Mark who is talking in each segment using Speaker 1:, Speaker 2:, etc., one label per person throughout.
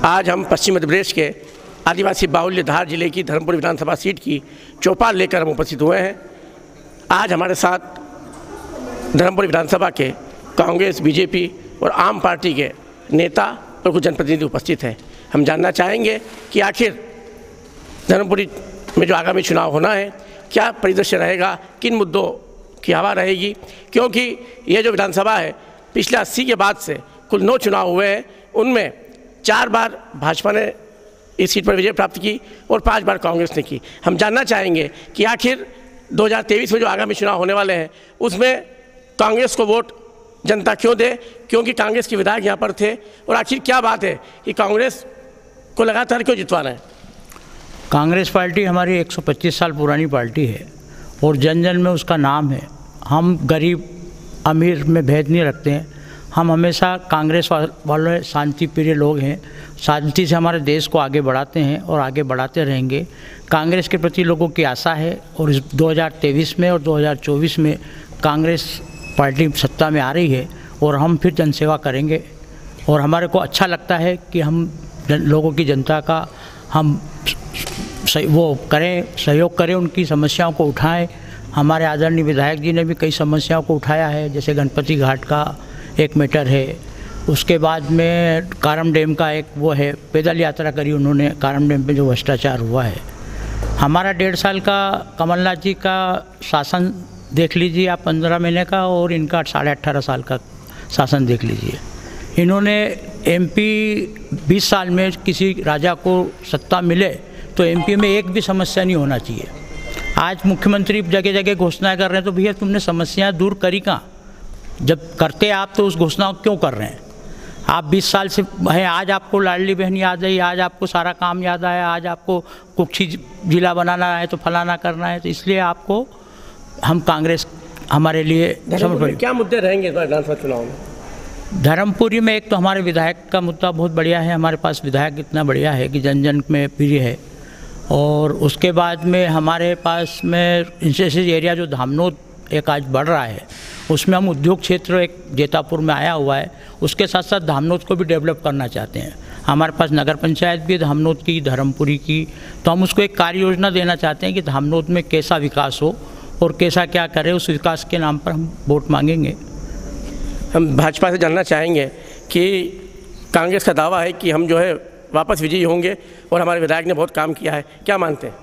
Speaker 1: आज हम पश्चिम मध्य प्रदेश के आदिवासी बाहुल्य धार जिले की धर्मपुरी विधानसभा सीट की चौपाल लेकर हम उपस्थित हुए हैं। आज हमारे साथ धर्मपुरी विधानसभा के कांग्रेस, बीजेपी और आम पार्टी के नेता और कुछ जनप्रतिनिधि उपस्थित हैं। हम जानना चाहेंगे कि आखिर धर्मपुरी में जो आगामी चुनाव होना है, क्या परिदृश्य रहेगा, किन मुद्दों की हवा रहेगी, क्योंकि ये जो विधानसभा है पिछले 80 के बाद से कुल 9 चुनाव हुए हैं, उनमें 4 बार भाजपा ने इस सीट पर विजय प्राप्त की और 5 बार कांग्रेस ने की। हम जानना चाहेंगे कि आखिर 2023 में जो आगामी चुनाव होने वाले हैं उसमें कांग्रेस को वोट जनता क्यों दे, क्योंकि कांग्रेस के विधायक यहाँ पर थे, और आखिर क्या बात है कि कांग्रेस को लगातार क्यों जितवाना है।
Speaker 2: कांग्रेस पार्टी हमारी 125 साल पुरानी पार्टी है और जन जन में उसका नाम है। हम गरीब अमीर में भेद नहीं रखते हैं। हम हमेशा कांग्रेस वाले शांति प्रिय लोग हैं, शांति से हमारे देश को आगे बढ़ाते हैं और आगे बढ़ाते रहेंगे। कांग्रेस के प्रति लोगों की आशा है और इस 2023 में और 2024 में कांग्रेस पार्टी सत्ता में आ रही है और हम फिर जनसेवा करेंगे। और हमारे को अच्छा लगता है कि हम लोगों की जनता का हम सहयोग करें, उनकी समस्याओं को उठाएं। हमारे आदरणीय विधायक जी ने भी कई समस्याओं को उठाया है, जैसे गणपति घाट का 1 मीटर है, उसके बाद में कारम डैम का एक वो है, पैदल यात्रा करी उन्होंने कारम डैम पे जो भ्रष्टाचार हुआ है। हमारा 1.5 साल का कमलनाथ जी का शासन देख लीजिए आप, 15 महीने का, और इनका 18.5 साल का शासन देख लीजिए। इन्होंने MP 20 साल में किसी राजा को सत्ता मिले तो MP में एक भी समस्या नहीं होना चाहिए। आज मुख्यमंत्री जगह जगह घोषणाएं कर रहे हैं, तो भैया तुमने समस्याएं दूर करी कहाँ? जब करते आप तो उस घोषणा को क्यों कर रहे हैं? आप 20 साल से हैं, आज आपको लाडली बहन याद आई, आज आपको सारा काम याद आया, आज आपको कुक्षी जिला बनाना है तो फलाना करना है, तो इसलिए आपको हम कांग्रेस हमारे लिए
Speaker 1: क्या मुद्दे रहेंगे इस बार विधानसभा चुनाव में?
Speaker 2: धर्मपुरी में एक तो हमारे विधायक का मुद्दा बहुत बढ़िया है। हमारे पास विधायक इतना बढ़िया है कि जन जन में प्रिय है। और उसके बाद में हमारे पास में इंडस्ट्रियल एरिया जो धामनोद एक आज बढ़ रहा है, उसमें हम उद्योग क्षेत्र एक जेतापुर में आया हुआ है, उसके साथ साथ धामनोद को भी डेवलप करना चाहते हैं। हमारे पास नगर पंचायत भी है धामनोद की, धर्मपुरी की, तो हम उसको एक कार्य योजना देना चाहते हैं कि धामनोद में कैसा विकास हो और कैसा क्या करे, उस विकास के नाम पर हम वोट मांगेंगे।
Speaker 1: हम भाजपा से जानना चाहेंगे कि कांग्रेस का दावा है कि हम जो है वापस विजयी होंगे और हमारे विधायक ने बहुत काम किया है, क्या मानते हैं?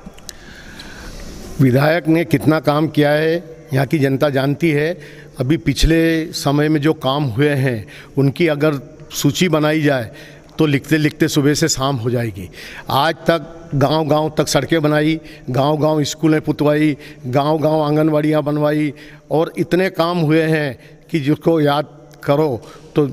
Speaker 3: विधायक ने कितना काम किया है यहाँ की जनता जानती है। अभी पिछले समय में जो काम हुए हैं उनकी अगर सूची बनाई जाए तो लिखते लिखते सुबह से शाम हो जाएगी। आज तक गांव-गांव तक सड़कें बनाई, गांव-गांव स्कूलें पुतवाई, गांव-गांव आंगनवाड़ियाँ बनवाई, और इतने काम हुए हैं कि जिसको याद करो तो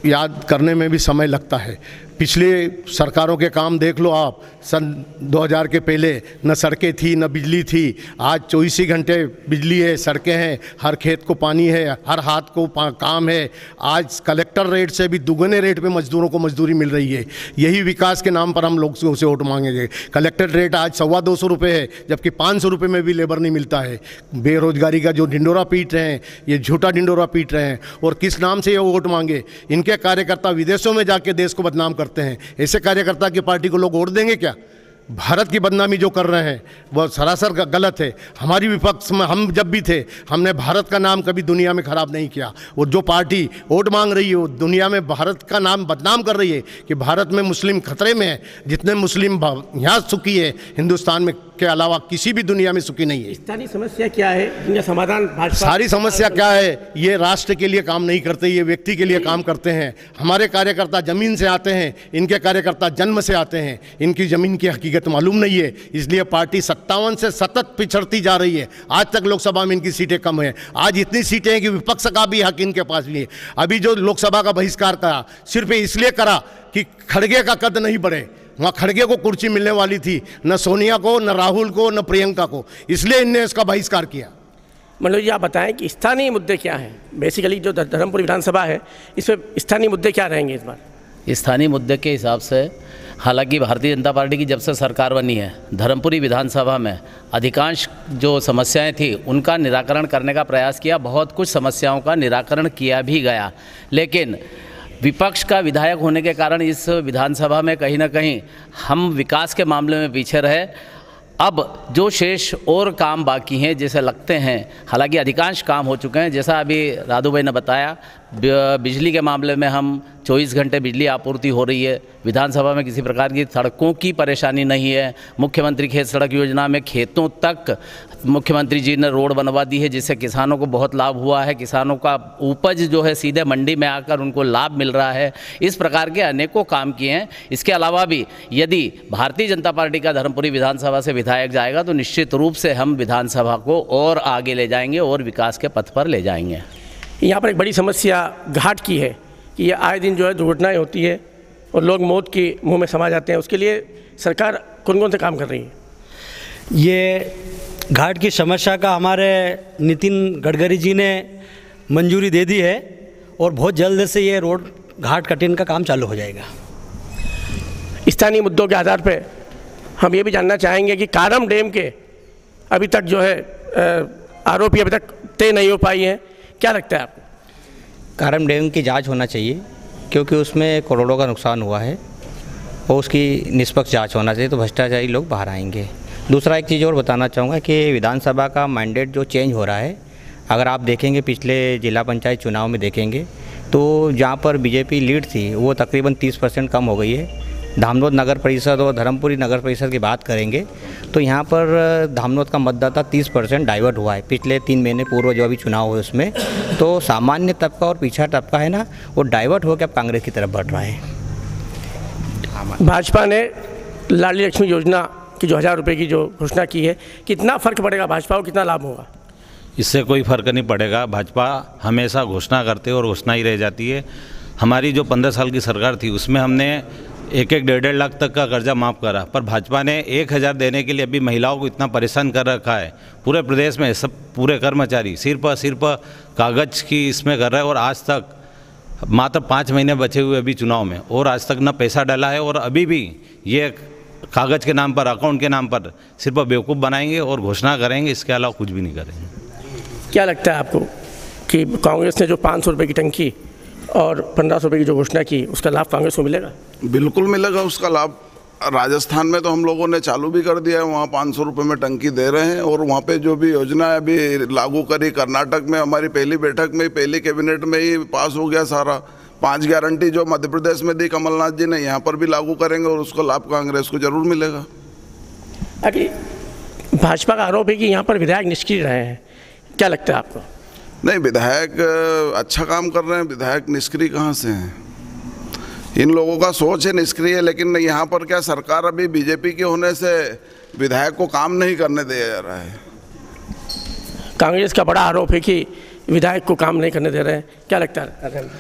Speaker 3: याद करने में भी समय लगता है। पिछले सरकारों के काम देख लो आप, सन 2000 के पहले न सड़कें थी न बिजली थी। आज 24 ही घंटे बिजली है, सड़कें हैं, हर खेत को पानी है, हर हाथ को काम है। आज कलेक्टर रेट से भी दुगने रेट पे मजदूरों को मजदूरी मिल रही है। यही विकास के नाम पर हम लोग उसे वोट मांगेंगे। कलेक्टर रेट आज 225 रुपये है, जबकि 500 रुपये में भी लेबर नहीं मिलता है। बेरोजगारी का जो ढिंडोरा पीट रहे हैं, ये झूठा ढिंडोरा पीट रहे हैं। और किस नाम से ये वोट मांगे? इनके कार्यकर्ता विदेशों में जाके देश को बदनाम करते हैं। ऐसे कार्यकर्ता की पार्टी को लोग वोट देंगे क्या? भारत की बदनामी जो कर रहे हैं वह सरासर गलत है। हमारी विपक्ष में हम जब भी थे, हमने भारत का नाम कभी दुनिया में खराब नहीं किया। और जो पार्टी वोट मांग रही है वो दुनिया में भारत का नाम बदनाम कर रही है कि भारत में मुस्लिम खतरे में है। जितने मुस्लिम यहाँ सुखी है, हिंदुस्तान में के अलावा किसी भी दुनिया में सुखी नहीं है।
Speaker 1: स्थानीय समस्या क्या है, इनका समाधान भाजपा?
Speaker 3: सारी समस्या क्या है? ये राष्ट्र के लिए काम नहीं करते, ये व्यक्ति के लिए काम करते हैं। हमारे कार्यकर्ता जमीन से आते हैं, इनके कार्यकर्ता जन्म से आते हैं। इनकी जमीन की हकीकत मालूम नहीं है, इसलिए पार्टी 57 से सतत पिछड़ती जा रही है। आज तक लोकसभा में इनकी सीटें कम है। आज इतनी सीटें हैं कि विपक्ष का भी हक इनके पास भी है। अभी जो लोकसभा का बहिष्कार करा, सिर्फ इसलिए करा कि खड़गे का कद नहीं बढ़े। वहाँ खड़गे को कुर्सी मिलने वाली थी, न सोनिया को, न राहुल को, न प्रियंका को, इसलिए इनने इसका बहिष्कार किया।
Speaker 1: मनोज जी, आप बताएं कि स्थानीय मुद्दे क्या हैं? बेसिकली जो धर्मपुर विधानसभा है, इसमें स्थानीय मुद्दे क्या रहेंगे इस बार?
Speaker 4: स्थानीय मुद्दे के हिसाब से, हालांकि भारतीय जनता पार्टी की जब से सरकार बनी है, धर्मपुरी विधानसभा में अधिकांश जो समस्याएं थी उनका निराकरण करने का प्रयास किया। बहुत कुछ समस्याओं का निराकरण किया भी गया, लेकिन विपक्ष का विधायक होने के कारण इस विधानसभा में कहीं ना कहीं हम विकास के मामले में पीछे रहे। अब जो शेष और काम बाकी हैं जैसे लगते हैं, हालांकि अधिकांश काम हो चुके हैं। जैसा अभी राधू भाई ने बताया, बिजली के मामले में हम 24 घंटे बिजली आपूर्ति हो रही है। विधानसभा में किसी प्रकार की सड़कों की परेशानी नहीं है। मुख्यमंत्री खेत सड़क योजना में खेतों तक मुख्यमंत्री जी ने रोड बनवा दी है, जिससे किसानों को बहुत लाभ हुआ है। किसानों का उपज जो है सीधे मंडी में आकर उनको लाभ मिल रहा है। इस प्रकार के अनेकों काम किए हैं। इसके अलावा भी यदि भारतीय जनता पार्टी का धर्मपुरी विधानसभा से विधायक जाएगा तो निश्चित रूप से हम विधानसभा को और आगे ले जाएंगे और विकास के पथ पर ले जाएंगे।
Speaker 1: यहाँ पर एक बड़ी समस्या घाट की है कि ये आए दिन जो है दुर्घटनाएं होती है और लोग मौत के मुंह में समा जाते हैं। उसके लिए सरकार कौन कौन से काम कर रही है?
Speaker 5: ये घाट की समस्या का हमारे नितिन गडकरी जी ने मंजूरी दे दी है और बहुत जल्द से ये रोड घाट कटिंग का काम चालू हो जाएगा।
Speaker 1: स्थानीय मुद्दों के आधार पर हम ये भी जानना चाहेंगे कि कारम डैम के अभी तक जो है आरोपी अभी तक तय नहीं हो पाई हैं। क्या लगता है आपको?
Speaker 6: कारम डैम की जांच होना चाहिए, क्योंकि उसमें करोड़ों का नुकसान हुआ है और उसकी निष्पक्ष जांच होना चाहिए, तो भ्रष्टाचारी लोग बाहर आएंगे। दूसरा एक चीज़ और बताना चाहूँगा कि विधानसभा का मैंडेट जो चेंज हो रहा है, अगर आप देखेंगे पिछले जिला पंचायत चुनाव में देखेंगे तो जहाँ पर बीजेपी लीड थी वो तकरीबन 30% कम हो गई है। धामनोद नगर परिषद और धर्मपुरी नगर परिषद की बात करेंगे तो यहाँ पर धामनोद का मतदाता 30% डाइवर्ट हुआ है पिछले 3 महीने पूर्व जो अभी चुनाव हुए उसमें। तो सामान्य तबका और पिछड़ा तबका है ना, वो डाइवर्ट होकर अब कांग्रेस की तरफ बढ़ रहा है।
Speaker 1: भाजपा ने लाडली लक्ष्मी योजना की जो 1000 रुपये की जो घोषणा की है, कितना फ़र्क पड़ेगा भाजपा को, कितना लाभ होगा?
Speaker 7: इससे कोई फ़र्क नहीं पड़ेगा। भाजपा हमेशा घोषणा करते और घोषणा ही रह जाती है। हमारी जो 15 साल की सरकार थी उसमें हमने 1-1 लाख तक का कर्जा माफ़ करा, पर भाजपा ने 1000 देने के लिए अभी महिलाओं को इतना परेशान कर रखा है। पूरे प्रदेश में सब पूरे कर्मचारी सिर्फ कागज़ की इसमें कर रहे हैं और आज तक मात्र 5 महीने बचे हुए अभी चुनाव में और आज तक न पैसा डाला है और अभी भी ये कागज़ के नाम पर, अकाउंट के नाम पर सिर्फ बेवकूफ़ बनाएंगे और घोषणा करेंगे, इसके अलावा कुछ भी नहीं करेंगे।
Speaker 1: क्या लगता है आपको कि कांग्रेस ने जो 500 रुपये की टंकी और 1500 रुपये की जो घोषणा की, उसका लाभ कांग्रेस को मिलेगा?
Speaker 8: बिल्कुल मिलेगा उसका लाभ। राजस्थान में तो हम लोगों ने चालू भी कर दिया है, वहाँ 500 रुपये में टंकी दे रहे हैं और वहाँ पे जो भी योजना है अभी लागू करी। कर्नाटक में हमारी पहली बैठक में, पहली कैबिनेट में ही पास हो गया सारा। 5 गारंटी जो मध्य प्रदेश में दी कमलनाथ जी ने, यहाँ पर भी लागू करेंगे और उसका लाभ कांग्रेस को जरूर मिलेगा।
Speaker 1: भाजपा का आरोप है कि यहाँ पर विधायक निष्क्रिय रहे हैं, क्या लगता है आपको?
Speaker 8: नहीं, विधायक अच्छा काम कर रहे हैं, विधायक निष्क्रिय कहाँ से हैं? इन लोगों का सोच है निष्क्रिय, लेकिन यहाँ पर क्या सरकार अभी बीजेपी के होने से विधायक को काम नहीं करने दिया जा रहा है।
Speaker 1: कांग्रेस का बड़ा आरोप है कि विधायक को काम नहीं करने दे रहे हैं, क्या लगता है?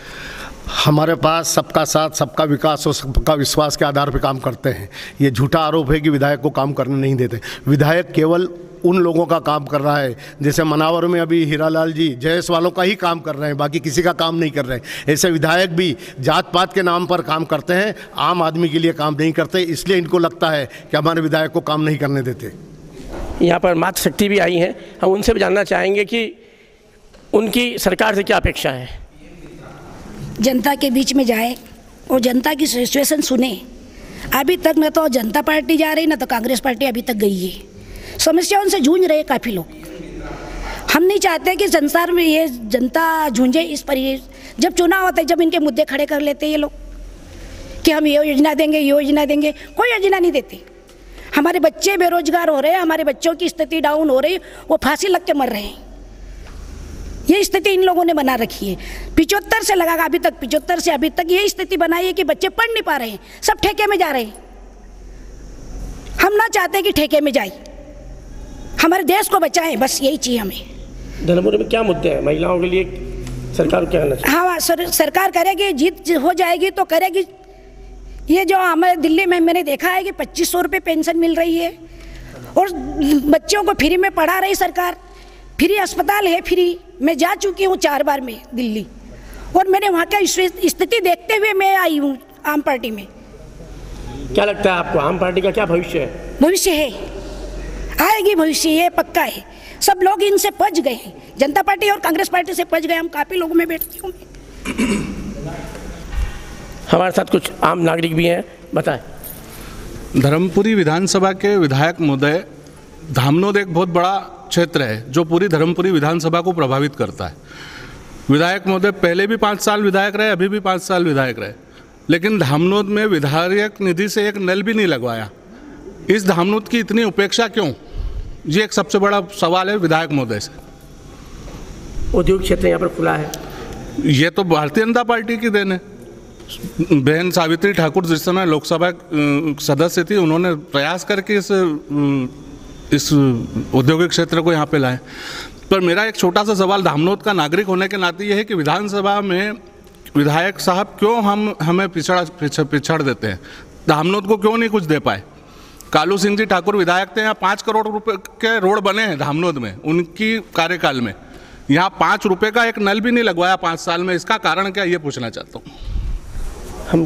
Speaker 3: हमारे पास सबका साथ, सबका विकास और सबका विश्वास के आधार पर काम करते हैं। ये झूठा आरोप है कि विधायक को काम करने नहीं देते। विधायक केवल उन लोगों का काम कर रहा है, जैसे मनावर में अभी हीरालाल जी जयस वालों का ही काम कर रहे हैं, बाकी किसी का काम नहीं कर रहे हैं। ऐसे विधायक भी जात पात के नाम पर काम करते हैं, आम आदमी के लिए काम नहीं करते, इसलिए इनको लगता है कि हमारे विधायक को काम नहीं करने देते।
Speaker 1: यहाँ पर मातृ शक्ति भी आई हैं, हम उनसे भी जानना चाहेंगे कि उनकी सरकार से क्या अपेक्षा है।
Speaker 9: जनता के बीच में जाए और जनता की सिचुएशन सुने। अभी तक न तो जनता पार्टी जा रही, न तो कांग्रेस पार्टी अभी तक गई है। समस्याओं से जूझ रहे काफ़ी लोग। हम नहीं चाहते कि संसार में ये जनता जूझे इस पर। ये जब चुनाव होता है, जब इनके मुद्दे खड़े कर लेते ये लोग कि हम ये योजना देंगे, ये योजना देंगे, कोई योजना नहीं देते। हमारे बच्चे बेरोजगार हो रहे हैं, हमारे बच्चों की स्थिति डाउन हो रही, वो फांसी लग के मर रहे हैं। ये स्थिति इन लोगों ने बना रखी है। 75 से लगा, अभी तक 75 से अभी तक ये स्थिति बनाई है कि बच्चे पढ़ नहीं पा रहे हैं, सब ठेके में जा रहे हैं। हम ना चाहते कि ठेके में जाए, हमारे देश को बचाएं, बस यही चाहिए हमें।
Speaker 1: धर्मपुरी में क्या मुद्दे हैं महिलाओं के लिए, सरकार को क्या करना चाहिए?
Speaker 9: हाँ, सरकार करेगी, जीत हो जाएगी तो करेगी। ये जो हमारे दिल्ली में मैंने देखा है कि 2500 रुपये पेंशन मिल रही है और बच्चों को फ्री में पढ़ा रही सरकार। फ्री अस्पताल है, फ्री। मैं जा चुकी हूँ 4 बार में दिल्ली और मैंने वहाँ का स्थिति देखते हुए मैं आई हूँ आम पार्टी में।
Speaker 1: क्या लगता है आपको आम पार्टी का क्या भविष्य है?
Speaker 9: भविष्य है, आएगी भविष्य, ये पक्का है। सब लोग इनसे पच गए हैं, जनता पार्टी और कांग्रेस पार्टी से पच गए। हम काफ़ी लोगों में बैठती हूँ।
Speaker 1: हमारे साथ कुछ आम नागरिक भी हैं, बताएं।
Speaker 10: धर्मपुरी विधानसभा के विधायक महोदय, धामनोद एक बहुत बड़ा क्षेत्र है जो पूरी धर्मपुरी विधानसभा को प्रभावित करता है। विधायक महोदय पहले भी 5 साल विधायक रहे, अभी भी 5 साल विधायक रहे, लेकिन धामनोद में विधायक निधि से एक नल भी नहीं लगवाया। इस धामनोद की इतनी उपेक्षा क्यों? ये एक सबसे बड़ा सवाल है विधायक महोदय से।
Speaker 1: उद्योग क्षेत्र यहाँ पर खुला है,
Speaker 10: ये तो भारतीय जनता पार्टी की देन है। बहन सावित्री ठाकुर जिस समय लोकसभा सदस्य थी, उन्होंने प्रयास करके इस औद्योगिक क्षेत्र को यहाँ पे लाए। पर मेरा एक छोटा सा सवाल धामनोद का नागरिक होने के नाते ये है कि विधानसभा में विधायक साहब क्यों हमें पिछड़ देते हैं? धामनोद को क्यों नहीं कुछ दे पाए? कालू सिंह जी ठाकुर विधायक थे, यहाँ 5 करोड़ रुपए के रोड बने हैं धामनोद में उनकी कार्यकाल में। यहाँ 5 रुपए का एक नल भी नहीं लगवाया 5 साल में। इसका कारण क्या, ये पूछना चाहता हूँ।
Speaker 1: हम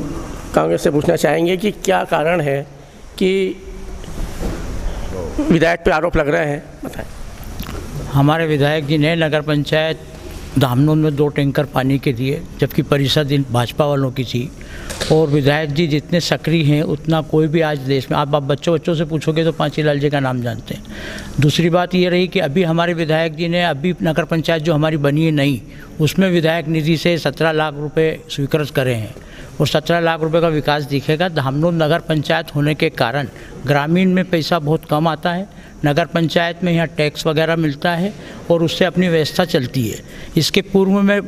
Speaker 1: कांग्रेस से पूछना चाहेंगे कि क्या कारण है कि विधायक पे आरोप लग रहे हैं, बताएं।
Speaker 2: हमारे विधायक जी ने नगर पंचायत धामनोद में 2 टैंकर पानी के दिए, जबकि परिषद भाजपा वालों की थी। और विधायक जी जितने सक्रिय हैं उतना कोई भी आज देश में, आप बच्चों से पूछोगे तो पांचीलाल जी का नाम जानते हैं। दूसरी बात ये रही कि अभी हमारे विधायक जी ने अभी नगर पंचायत जो हमारी बनी है नई, उसमें विधायक निधि से 17 लाख रुपए स्वीकृत करे हैं और 17 लाख रुपए का विकास दिखेगा। धामनोद नगर पंचायत होने के कारण ग्रामीण में पैसा बहुत कम आता है। नगर पंचायत में यहाँ टैक्स वगैरह मिलता है और उससे अपनी व्यवस्था चलती है। इसके पूर्व में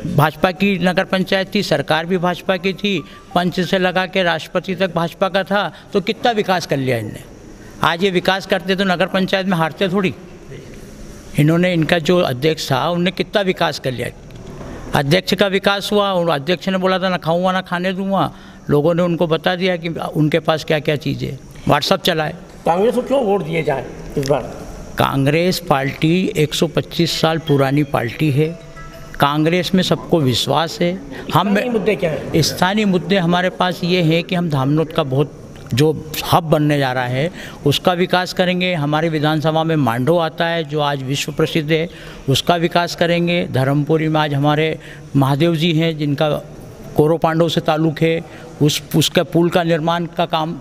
Speaker 2: भाजपा की नगर पंचायत थी, सरकार भी भाजपा की थी, पंच से लगा के राष्ट्रपति तक भाजपा का था, तो कितना विकास कर लिया इनने। आज ये विकास करते तो नगर पंचायत में हारते थोड़ी। इन्होंने, इनका जो अध्यक्ष था उनने कितना विकास कर लिया। अध्यक्ष का विकास हुआ और अध्यक्ष ने बोला था ना खाऊंगा ना खाने दूंगा, लोगों ने उनको बता दिया कि उनके पास क्या क्या चीज़ें, व्हाट्सअप चलाए।
Speaker 1: कांग्रेस को क्यों वोट दिए जाए इस बार?
Speaker 2: कांग्रेस पार्टी 125 साल पुरानी पार्टी है। कांग्रेस में सबको विश्वास है। हम
Speaker 1: मुद्दे क्या है?
Speaker 2: स्थानीय मुद्दे हमारे पास ये हैं कि हम धामनोद का बहुत जो हब बनने जा रहा है उसका विकास करेंगे। हमारी विधानसभा में मांडो आता है जो आज विश्व प्रसिद्ध है, उसका विकास करेंगे। धर्मपुरी में आज हमारे महादेव जी हैं जिनका कौरव पांडव से ताल्लुक़ है, उसका पुल का निर्माण का काम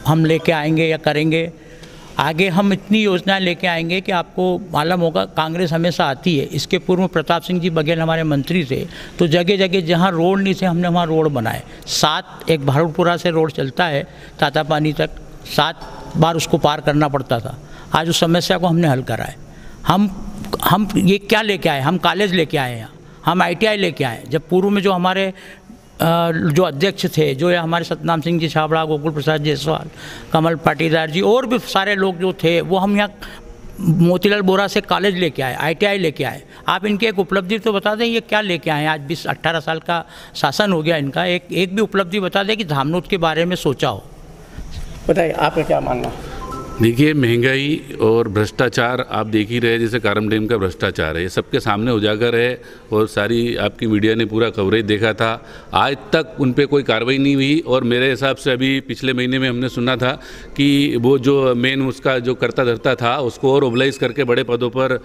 Speaker 2: हम लेके आएंगे या करेंगे। आगे हम इतनी योजनाएं लेके आएंगे कि आपको मालूम होगा कांग्रेस हमेशा आती है। इसके पूर्व प्रताप सिंह जी बघेल हमारे मंत्री थे, तो जगह जगह जहां रोड नहीं थे हमने वहां रोड बनाए। 7 एक भारतपुरा से रोड चलता है तातापानी तक, 7 बार उसको पार करना पड़ता था। आज उस समस्या को हमने हल करा है। हम ये क्या लेके आए? हम कॉलेज लेके आए हैं, हम ITI लेके आए। जब पूर्व में जो हमारे जो अध्यक्ष थे, जो हमारे सतनाम सिंह जी छाबड़ा, गोकुल प्रसाद जायसवाल, कमल पाटीदार जी और भी सारे लोग जो थे, वो हम यहाँ मोतीलाल बोरा से कॉलेज लेके आए, ITI लेके आए। आप इनकी एक उपलब्धि तो बता दें, ये क्या लेके आए? आज 20-18 साल का शासन हो गया इनका, एक भी उपलब्धि बता दें कि धामनोद के बारे में सोचा हो।
Speaker 1: बताइए आपका क्या मानना?
Speaker 11: देखिए, महंगाई और भ्रष्टाचार आप देख ही रहे, जैसे कारम डैम का भ्रष्टाचार है, ये सबके सामने उजागर है और सारी आपकी मीडिया ने पूरा कवरेज देखा था। आज तक उन पे कोई कार्रवाई नहीं हुई और मेरे हिसाब से अभी पिछले महीने में हमने सुना था कि वो जो मेन उसका जो करता धरता था उसको और ओबलाइज करके बड़े पदों पर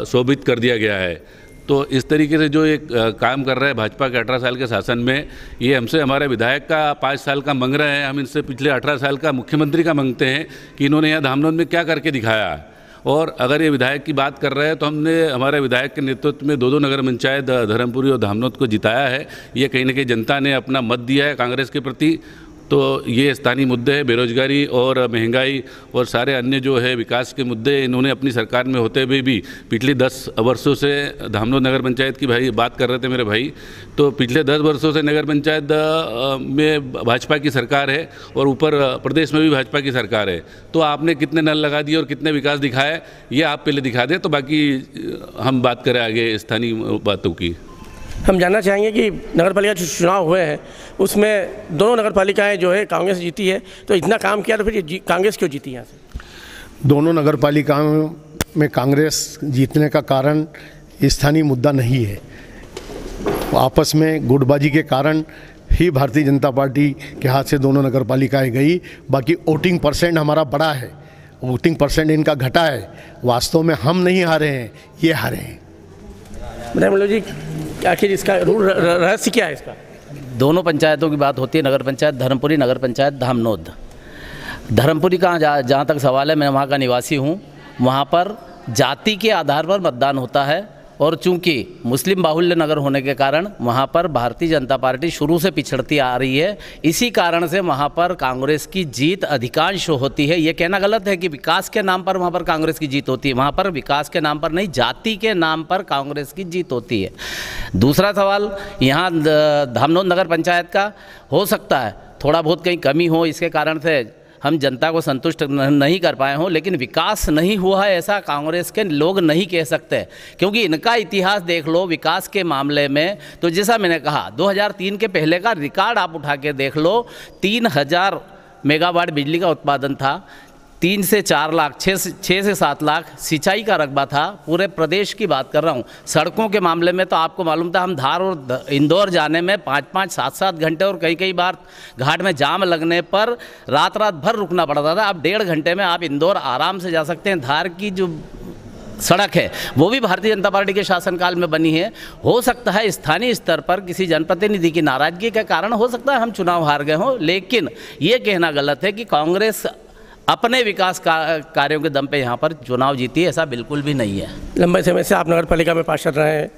Speaker 11: शोभित कर दिया गया है। तो इस तरीके से जो एक काम कर रहा है भाजपा के 18 साल के शासन में, ये हमसे हमारे विधायक का 5 साल का मांग रहे हैं, हम इनसे पिछले 18 साल का मुख्यमंत्री का मांगते हैं कि इन्होंने यहाँ धामनोद में क्या करके दिखाया है। और अगर ये विधायक की बात कर रहे हैं तो हमने हमारे विधायक के नेतृत्व में 2 नगर पंचायत धर्मपुरी और धामनोद को जिताया है। ये कहीं ना कहीं जनता ने अपना मत दिया है कांग्रेस के प्रति। तो ये स्थानीय मुद्दे हैं, बेरोजगारी और महंगाई और सारे अन्य जो है विकास के मुद्दे, इन्होंने अपनी सरकार में होते हुए भी पिछले 10 वर्षों से धामनोद नगर पंचायत की भाई बात कर रहे थे मेरे भाई, तो पिछले 10 वर्षों से नगर पंचायत में भाजपा की सरकार है और ऊपर प्रदेश में भी भाजपा की सरकार है। तो आपने कितने नल लगा दिए और कितने विकास दिखाए, ये आप पहले दिखा दें, तो बाकी हम बात करें आगे स्थानीय बातों की।
Speaker 1: हम जानना चाहेंगे कि नगरपालिका जो चुनाव हुए हैं उसमें दोनों नगरपालिकाएं जो है कांग्रेस जीती है, तो इतना काम किया तो फिर कांग्रेस क्यों जीती यहाँ से?
Speaker 3: दोनों नगरपालिकाओं में कांग्रेस जीतने का कारण स्थानीय मुद्दा नहीं है। आपस में गुटबाजी के कारण ही भारतीय जनता पार्टी के हाथ से दोनों नगरपालिकाएं गई। बाकी वोटिंग परसेंट हमारा बड़ा है, वोटिंग परसेंट इनका घटा है। वास्तव में हम नहीं हारे हैं, ये हारे हैं।
Speaker 1: मतलब जी आखिर इसका रहस्य क्या है इसका?
Speaker 4: दोनों पंचायतों की बात होती है, नगर पंचायत धर्मपुरी, नगर पंचायत धामनोद। धर्मपुरी का जहाँ तक सवाल है, मैं वहाँ का निवासी हूँ। वहाँ पर जाति के आधार पर मतदान होता है और चूंकि मुस्लिम बाहुल्य नगर होने के कारण वहाँ पर भारतीय जनता पार्टी शुरू से पिछड़ती आ रही है। इसी कारण से वहाँ पर कांग्रेस की जीत अधिकांश होती है। ये कहना गलत है कि विकास के नाम पर वहाँ पर कांग्रेस की जीत होती है। वहाँ पर विकास के नाम पर नहीं, जाति के नाम पर कांग्रेस की जीत होती है। दूसरा सवाल यहाँ धामनोद नगर पंचायत का, हो सकता है थोड़ा बहुत कहीं कमी हो, इसके कारण से हम जनता को संतुष्ट नहीं कर पाए हों, लेकिन विकास नहीं हुआ है ऐसा कांग्रेस के लोग नहीं कह सकते, क्योंकि इनका इतिहास देख लो विकास के मामले में। तो जैसा मैंने कहा 2003 के पहले का रिकॉर्ड आप उठा के देख लो, 3000 मेगावाट बिजली का उत्पादन था, 3 से 4 लाख 6 से 7 लाख सिंचाई का रकबा था। पूरे प्रदेश की बात कर रहा हूँ। सड़कों के मामले में तो आपको मालूम था, हम धार और इंदौर जाने में 5-5, 7-7 घंटे और कई बार घाट में जाम लगने पर रात भर रुकना पड़ता था। अब 1.5 घंटे में आप इंदौर आराम से जा सकते हैं। धार की जो सड़क है वो भी भारतीय जनता पार्टी के शासनकाल में बनी है। हो सकता है स्थानीय स्तर पर किसी जनप्रतिनिधि की नाराजगी के कारण हो सकता है हम चुनाव हार गए हों, लेकिन ये कहना गलत है कि कांग्रेस अपने विकास कार्यों के दम पे यहाँ पर चुनाव जीती है, ऐसा बिल्कुल भी नहीं है।
Speaker 1: लंबे समय से आप नगर पालिका में पार्षद रहे हैं,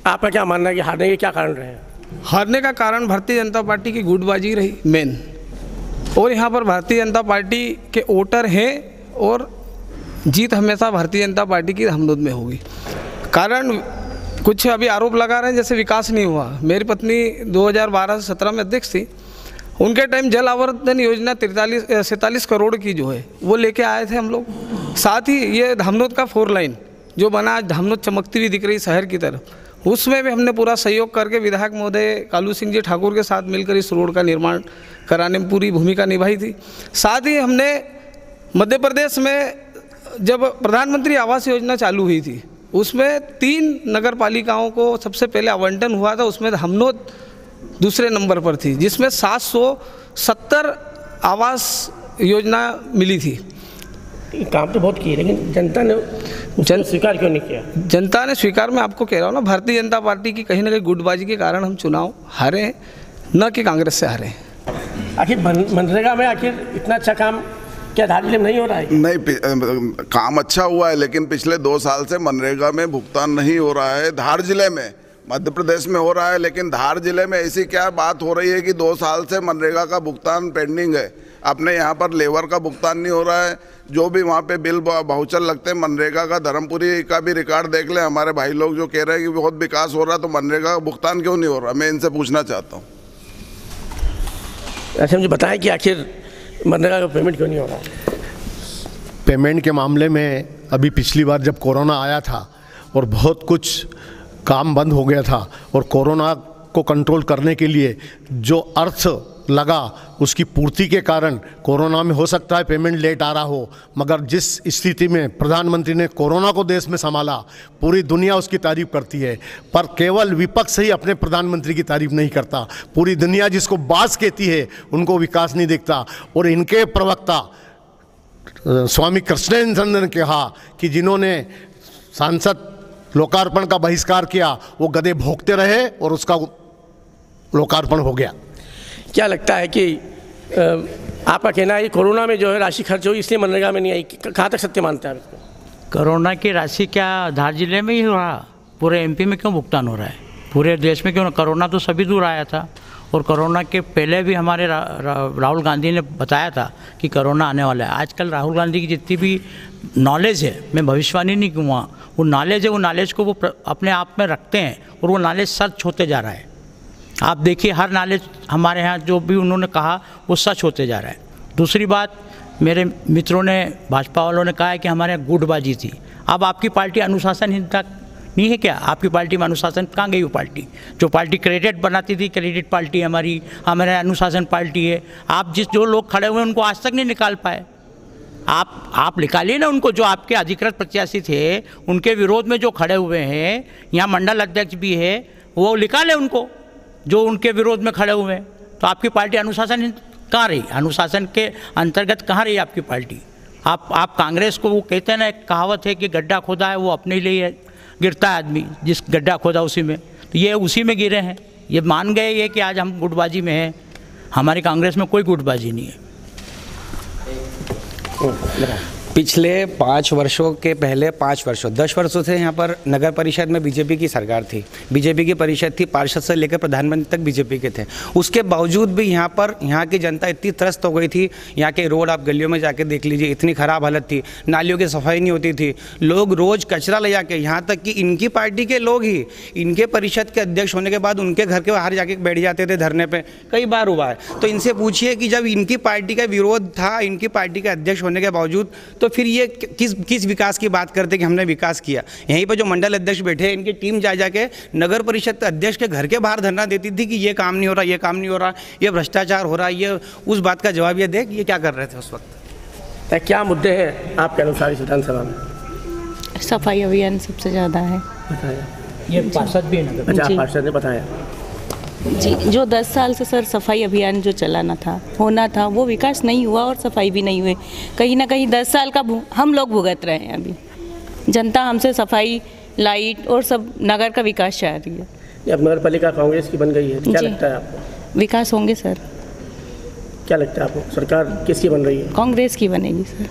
Speaker 1: आपका क्या मानना है कि हारने के क्या कारण रहे हैं?
Speaker 12: हारने का कारण भारतीय जनता पार्टी की गुटबाजी रही मेन, और यहाँ पर भारतीय जनता पार्टी के वोटर हैं और जीत हमेशा भारतीय जनता पार्टी की धामनोद में होगी। कारण कुछ अभी आरोप लगा रहे हैं जैसे विकास नहीं हुआ। मेरी पत्नी 2012 से 17 में अध्यक्ष थी, उनके टाइम जल आवर्धन योजना 47 करोड़ की जो है वो लेके आए थे हम लोग। साथ ही ये धामनोद का 4 लाइन जो बना, आज धामनोद चमकती हुई दिख रही शहर की तरफ, उसमें भी हमने पूरा सहयोग करके विधायक महोदय कालू सिंह जी ठाकुर के साथ मिलकर इस रोड का निर्माण कराने में पूरी भूमिका निभाई थी। साथ ही हमने मध्य प्रदेश में जब प्रधानमंत्री आवास योजना चालू हुई थी, उसमें 3 नगर पालिकाओं को सबसे पहले आवंटन हुआ था, उसमें धामनोद दूसरे नंबर पर थी, जिसमें 770 आवास योजना मिली थी।
Speaker 1: काम तो बहुत किए, लेकिन जनता ने स्वीकार क्यों नहीं किया?
Speaker 12: जनता ने स्वीकार, मैं आपको कह रहा हूँ ना, भारतीय जनता पार्टी की कहीं ना कहीं गुटबाजी के कारण हम चुनाव हारे हैं, न कि कांग्रेस से हारे हैं।
Speaker 1: आखिर मनरेगा में आखिर इतना अच्छा काम क्या धार जिले में नहीं हो रहा है?
Speaker 8: नहीं, काम अच्छा हुआ है, लेकिन पिछले 2 साल से मनरेगा में भुगतान नहीं हो रहा है। धार जिले में, मध्य प्रदेश में हो रहा है, लेकिन धार जिले में ऐसी क्या बात हो रही है कि 2 साल से मनरेगा का भुगतान पेंडिंग है। अपने यहाँ पर लेबर का भुगतान नहीं हो रहा है, जो भी वहाँ पे बिल बाउचर लगते हैं मनरेगा का। धर्मपुरी का भी रिकॉर्ड देख लें, हमारे भाई लोग जो कह रहे हैं कि बहुत विकास हो रहा है, तो मनरेगा का भुगतान क्यों नहीं हो रहा? मैं इनसे पूछना चाहता हूँ।
Speaker 1: अच्छा, मुझे बताएं कि आखिर मनरेगा का पेमेंट क्यों नहीं हो रहा?
Speaker 3: पेमेंट के मामले में अभी पिछली बार जब कोरोना आया था और बहुत कुछ काम बंद हो गया था, और कोरोना को कंट्रोल करने के लिए जो अर्थ लगा उसकी पूर्ति के कारण कोरोना में हो सकता है पेमेंट लेट आ रहा हो, मगर जिस स्थिति में प्रधानमंत्री ने कोरोना को देश में संभाला, पूरी दुनिया उसकी तारीफ करती है। पर केवल विपक्ष ही अपने प्रधानमंत्री की तारीफ नहीं करता, पूरी दुनिया जिसको बास कहती है उनको विकास नहीं दिखता। और इनके प्रवक्ता स्वामी कृष्णेंद्र ने कहा कि जिन्होंने सांसद लोकार्पण का बहिष्कार किया वो गधे भोंकते रहे और उसका लोकार्पण हो गया।
Speaker 1: क्या लगता है कि आपका कहना है कि कोरोना में जो है राशि खर्च हुई इसलिए मनरेगा में नहीं आई, कहाँ तक सत्य मानते हैं आप इसको?
Speaker 2: कोरोना की राशि क्या धार जिले में ही हो रहा, पूरे एमपी में क्यों भुगतान हो रहा है? पूरे देश में क्यों? कोरोना तो सभी दूर आया था, और कोरोना के पहले भी हमारे राहुल गांधी ने बताया था कि कोरोना आने वाला है। आजकल राहुल गांधी की जितनी भी नॉलेज है, मैं भविष्यवाणी नहीं कहूँगा, वो नॉलेज है, वो नॉलेज को वो अपने आप में रखते हैं और वो नॉलेज सच होते जा रहा है। आप देखिए हर नॉलेज हमारे यहाँ जो भी उन्होंने कहा वो सच होते जा रहा है। दूसरी बात, मेरे मित्रों ने, भाजपा वालों ने कहा है कि हमारे यहाँ गुटबाजी थी। अब आपकी पार्टी अनुशासनहीनता नहीं है क्या? आपकी पार्टी में अनुशासन कहाँ गई? वो पार्टी जो पार्टी क्रेडिट बनाती थी, क्रेडिट पार्टी हमारी, हमारे अनुशासन पार्टी है। आप जो लोग खड़े हुए हैं उनको आज तक नहीं निकाल पाए। आप निकालिए ना उनको, जो आपके अधिकृत प्रत्याशी थे उनके विरोध में जो खड़े हुए हैं, यहाँ मंडल अध्यक्ष भी है, वो निकाले उनको जो उनके विरोध में खड़े हुए हैं। तो आपकी पार्टी अनुशासन कहाँ रही? अनुशासन के अंतर्गत कहाँ रही आपकी पार्टी? आप कांग्रेस को, वो कहते हैं ना, एक कहावत है कि गड्ढा खोदा है वो अपने लिए गिरता है आदमी, जिस गड्ढा खोदा उसी में, तो ये उसी में गिरे हैं। ये मान गए ये कि आज हम गुटबाजी में हैं। हमारी कांग्रेस में कोई गुटबाजी नहीं है।
Speaker 13: पिछले 5 वर्षों के पहले 5 वर्षों 10 वर्षों से यहाँ पर नगर परिषद में बीजेपी की सरकार थी, बीजेपी की परिषद थी, पार्षद से लेकर प्रधानमंत्री तक बीजेपी के थे। उसके बावजूद भी यहाँ पर यहाँ की जनता इतनी त्रस्त हो गई थी। यहाँ के रोड आप गलियों में जाके देख लीजिए, इतनी ख़राब हालत थी, नालियों की सफाई नहीं होती थी, लोग रोज़ कचरा ले जाके, यहाँ तक कि इनकी पार्टी के लोग ही इनके परिषद के अध्यक्ष होने के बाद उनके घर के बाहर जाके बैठ जाते थे धरने पर, कई बार हुआ है। तो इनसे पूछिए कि जब इनकी पार्टी का विरोध था, इनकी पार्टी के अध्यक्ष होने के बावजूद, तो फिर ये किस विकास की बात करते कि हमने विकास किया। यहीं पर जो मंडल अध्यक्ष बैठे हैं, इनकी टीम जा जाके नगर परिषद अध्यक्ष के घर के बाहर धरना देती थी कि ये काम नहीं हो रहा, ये काम नहीं हो रहा, ये भ्रष्टाचार हो रहा है। ये उस बात का जवाब ये दे कि ये क्या कर रहे थे उस वक्त।
Speaker 1: क्या मुद्दे हैं आपके अनुसार इस विधानसभा में?
Speaker 14: सफाई अभियान सबसे ज़्यादा है।
Speaker 1: बताया
Speaker 2: ये पार्षद भी है।
Speaker 1: अच्छा, पार्षद ने बताया
Speaker 14: जी, जो 10 साल से सर सफाई अभियान जो चलाना था, होना था, वो विकास नहीं हुआ और सफाई भी नहीं हुई। कहीं ना कहीं 10 साल का हम लोग भुगत रहे हैं। अभी जनता हमसे सफाई, लाइट और सब नगर का विकास चाह रही है।
Speaker 1: अब नगर पालिका कांग्रेस की बन गई है, क्या लगता है आपको?
Speaker 14: विकास होंगे सर।
Speaker 1: क्या लगता है आपको, सरकार किसकी बन रही है?
Speaker 14: कांग्रेस की बनेगी सर।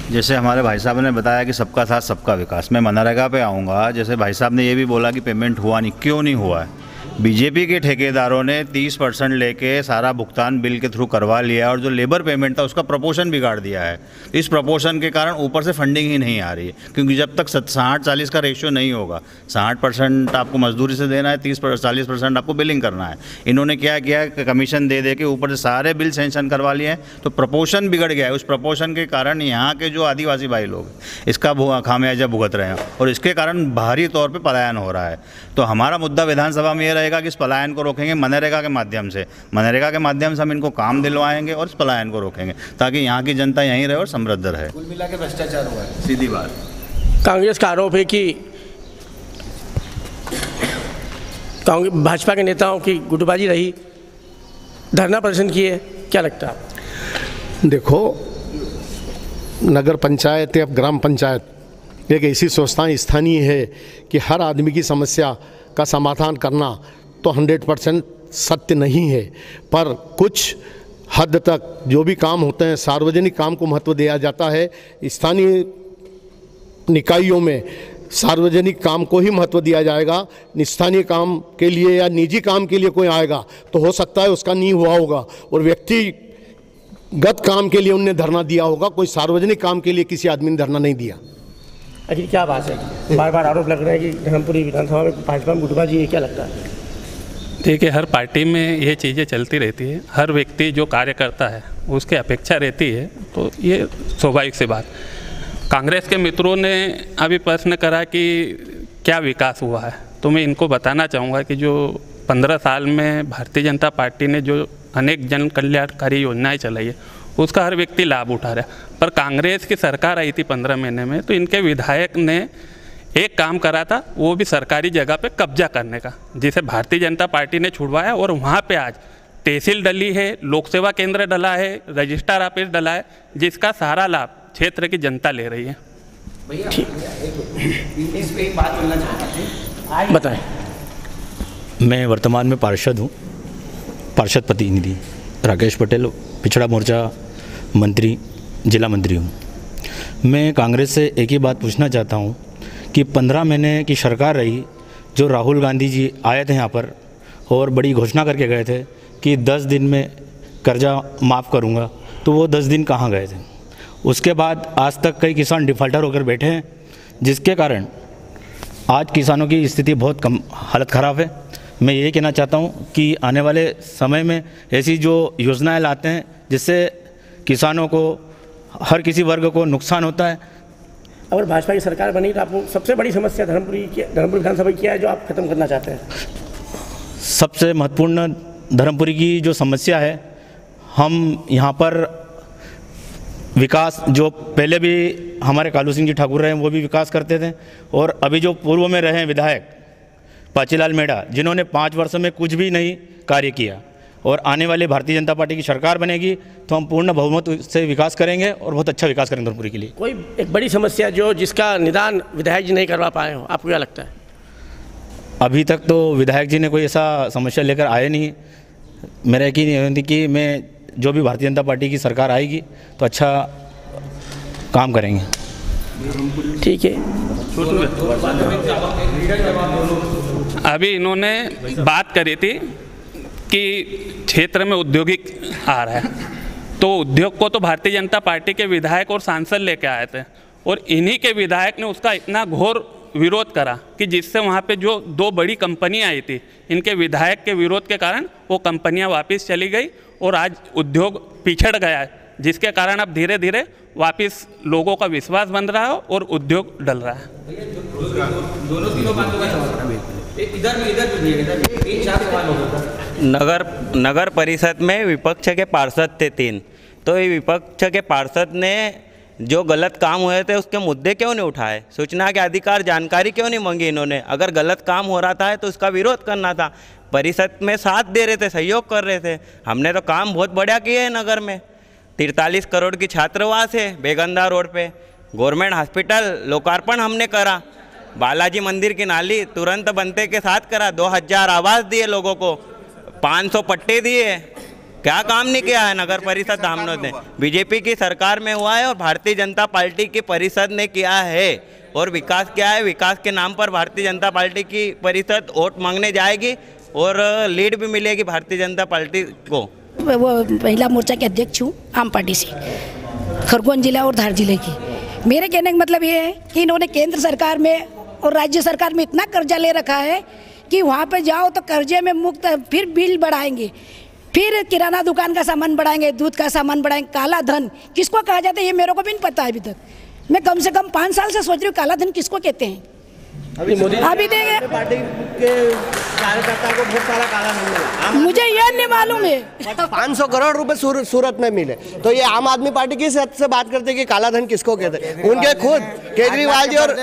Speaker 7: जैसे हमारे भाई साहब ने बताया कि सबका साथ सबका विकास, मैं मनरेगा पे आऊँगा। जैसे भाई साहब ने ये भी बोला कि पेमेंट हुआ नहीं, क्यों नहीं हुआ है? बीजेपी के ठेकेदारों ने 30% लेके सारा भुगतान बिल के थ्रू करवा लिया और जो लेबर पेमेंट था उसका प्रपोर्शन बिगाड़ दिया है। इस प्रपोर्शन के कारण ऊपर से फंडिंग ही नहीं आ रही है, क्योंकि जब तक 60-40 का रेशियो नहीं होगा, 60% आपको मजदूरी से देना है, 30-40% आपको बिलिंग करना है। इन्होंने क्या किया, कमीशन दे के ऊपर से सारे बिल सेंक्शन करवा लिए हैं, तो प्रपोर्शन बिगड़ गया है। उस प्रपोर्शन के कारण यहाँ के जो आदिवासी भाई लोग इसका खामियाजा भुगत रहे हैं और इसके कारण भारी तौर पर पलायन हो रहा है। तो हमारा मुद्दा विधानसभा में ये रहेगा कि इस पलायन को रोकेंगे मनरेगा के माध्यम से। मनरेगा के माध्यम से हम इनको काम दिलवाएंगे और इस पलायन को रोकेंगे ताकि यहाँ की जनता यहीं रहे और समृद्ध रहे।
Speaker 13: कुल मिला के भ्रष्टाचार हुआ है,
Speaker 7: सीधी बात।
Speaker 1: कांग्रेस का आरोप है कि भाजपा के नेताओं की गुटबाजी रही, धरना प्रदर्शन किए, क्या लगता है?
Speaker 3: देखो, नगर पंचायत या ग्राम पंचायत एक ऐसी संस्था स्थानीय है कि हर आदमी की समस्या का समाधान करना तो 100% सत्य नहीं है, पर कुछ हद तक जो भी काम होते हैं सार्वजनिक काम को महत्व दिया जाता है। स्थानीय निकायों में सार्वजनिक काम को ही महत्व दिया जाएगा। स्थानीय काम के लिए या निजी काम के लिए कोई आएगा तो हो सकता है उसका नहीं हुआ होगा और व्यक्तिगत काम के लिए उनने धरना दिया होगा, कोई सार्वजनिक काम के लिए किसी आदमी ने धरना नहीं दिया।
Speaker 1: आखिर क्या बात है? बार बार आरोप लग रहा है कि धर्मपुरी विधानसभा में भाजपा में गुटबाजी है, क्या लगता है?
Speaker 15: देखिए, हर पार्टी में ये चीज़ें चलती रहती है। हर व्यक्ति जो कार्य करता है उसकी अपेक्षा रहती है, तो ये स्वाभाविक सी बात। कांग्रेस के मित्रों ने अभी प्रश्न करा कि क्या विकास हुआ है, तो मैं इनको बताना चाहूँगा कि जो 15 साल में भारतीय जनता पार्टी ने जो अनेक जन कल्याणकारी योजनाएँ चलाई है उसका हर व्यक्ति लाभ उठा रहा है। पर कांग्रेस की सरकार आई थी 15 महीने में, तो इनके विधायक ने एक काम करा था, वो भी सरकारी जगह पे कब्जा करने का, जिसे भारतीय जनता पार्टी ने छुड़वाया और वहाँ पे आज तहसील डली है, लोक सेवा केंद्र डला है, रजिस्ट्रार ऑफिस डला है, जिसका सारा लाभ क्षेत्र की जनता ले रही है।
Speaker 13: भैया इस पे एक बात बोलना चाहते हैं,
Speaker 1: बताएं।
Speaker 16: मैं वर्तमान में पार्षद हूँ, पार्षद प्रतिनिधि राकेश पटेल, पिछड़ा मोर्चा मंत्री, जिला मंत्री हूँ। मैं कांग्रेस से एक ही बात पूछना चाहता हूँ कि 15 महीने की सरकार रही, जो राहुल गांधी जी आए थे यहाँ पर और बड़ी घोषणा करके गए थे कि 10 दिन में कर्जा माफ़ करूँगा, तो वो 10 दिन कहाँ गए थे? उसके बाद आज तक कई किसान डिफ़ाल्टर होकर बैठे हैं, जिसके कारण आज किसानों की स्थिति बहुत हालत ख़राब है। मैं ये कहना चाहता हूँ कि आने वाले समय में ऐसी जो योजनाएं लाते हैं जिससे किसानों को, हर किसी वर्ग को नुकसान होता है।
Speaker 1: अगर भाजपा की सरकार बनी तो आपको सबसे बड़ी समस्या धर्मपुरी विधानसभा क्या है जो आप खत्म करना चाहते हैं?
Speaker 16: सबसे महत्वपूर्ण धर्मपुरी की जो समस्या है, हम यहाँ पर विकास, जो पहले भी हमारे कालू सिंह जी ठाकुर रहे हैं वो भी विकास करते थे, और अभी जो पूर्व में रहे विधायक पाचीलाल मेड़ा, जिन्होंने 5 वर्षों में कुछ भी नहीं कार्य किया, और आने वाली भारतीय जनता पार्टी की सरकार बनेगी तो हम पूर्ण बहुमत से विकास करेंगे और बहुत अच्छा विकास करेंगे धर्मपुरी के लिए।
Speaker 1: कोई एक बड़ी समस्या जो जिसका निदान विधायक जी नहीं करवा पाए हो, आपको क्या लगता है?
Speaker 16: अभी तक तो विधायक जी ने कोई ऐसा समस्या लेकर आए नहीं। मेरा यकीन है कि मैं जो भी भारतीय जनता पार्टी की सरकार आएगी तो अच्छा काम करेंगे।
Speaker 1: ठीक है।
Speaker 15: अभी इन्होंने बात करी थी कि क्षेत्र में औद्योगिक आ रहा है, तो उद्योग को तो भारतीय जनता पार्टी के विधायक और सांसद लेके आए थे और इन्हीं के विधायक ने उसका इतना घोर विरोध करा कि जिससे वहाँ पे जो 2 बड़ी कंपनियाँ आई थी, इनके विधायक के विरोध के कारण वो कंपनियाँ वापस चली गई और आज उद्योग पिछड़ गया है, जिसके कारण अब धीरे धीरे वापस लोगों का विश्वास बन रहा है और उद्योग डल रहा है।
Speaker 6: नगर परिषद में विपक्ष के पार्षद थे 3, तो ये विपक्ष के पार्षद ने जो गलत काम हुए थे उसके मुद्दे क्यों नहीं उठाए? सूचना के अधिकार जानकारी क्यों नहीं मांगी इन्होंने? अगर गलत काम हो रहा था तो उसका विरोध करना था। परिषद में साथ दे रहे थे, सहयोग कर रहे थे। हमने तो काम बहुत बढ़िया किए हैं नगर में। 43 करोड़ की छात्रावास है बेगंदा रोड पे, गवर्नमेंट हॉस्पिटल लोकार्पण हमने करा, बालाजी मंदिर की नाली तुरंत बनते के साथ करा, 2000 आवास दिए लोगों को, 500 पट्टे दिए। क्या काम नहीं किया है नगर परिषद धामनोद ने? बीजेपी की सरकार में हुआ है और भारतीय जनता पार्टी की परिषद ने किया है। और विकास क्या है? विकास के नाम पर भारतीय जनता पार्टी की परिषद वोट मांगने जाएगी और लीड भी मिलेगी भारतीय जनता पार्टी को।
Speaker 9: वो महिला मोर्चा के अध्यक्ष हूँ आम पार्टी से, खरगोन जिला और धार जिले की। मेरे कहने का मतलब ये है कि इन्होंने केंद्र सरकार में और राज्य सरकार में इतना कर्जा ले रखा है कि वहाँ पे जाओ तो कर्जे में मुक्त, फिर बिल बढ़ाएंगे, फिर किराना दुकान का सामान बढ़ाएंगे, दूध का सामान बढ़ाएंगे। काला धन किसको कहा जाता है ये मेरे को भी नहीं पता है अभी तक। मैं कम से कम 5 साल से सोच रही हूँ काला धन किसको कहते हैं। अभी देंगे
Speaker 1: पार्टी के कार्यकर्ता को बहुत सारा काला धन मिला,
Speaker 9: मुझे यह नहीं मालूम है।
Speaker 17: 500 करोड़ रुपए सूरत में मिले, तो ये आम आदमी पार्टी किस हद से बात करते हैं कि काला धन किसको कहते हैं? उनके खुद केजरीवाल जी और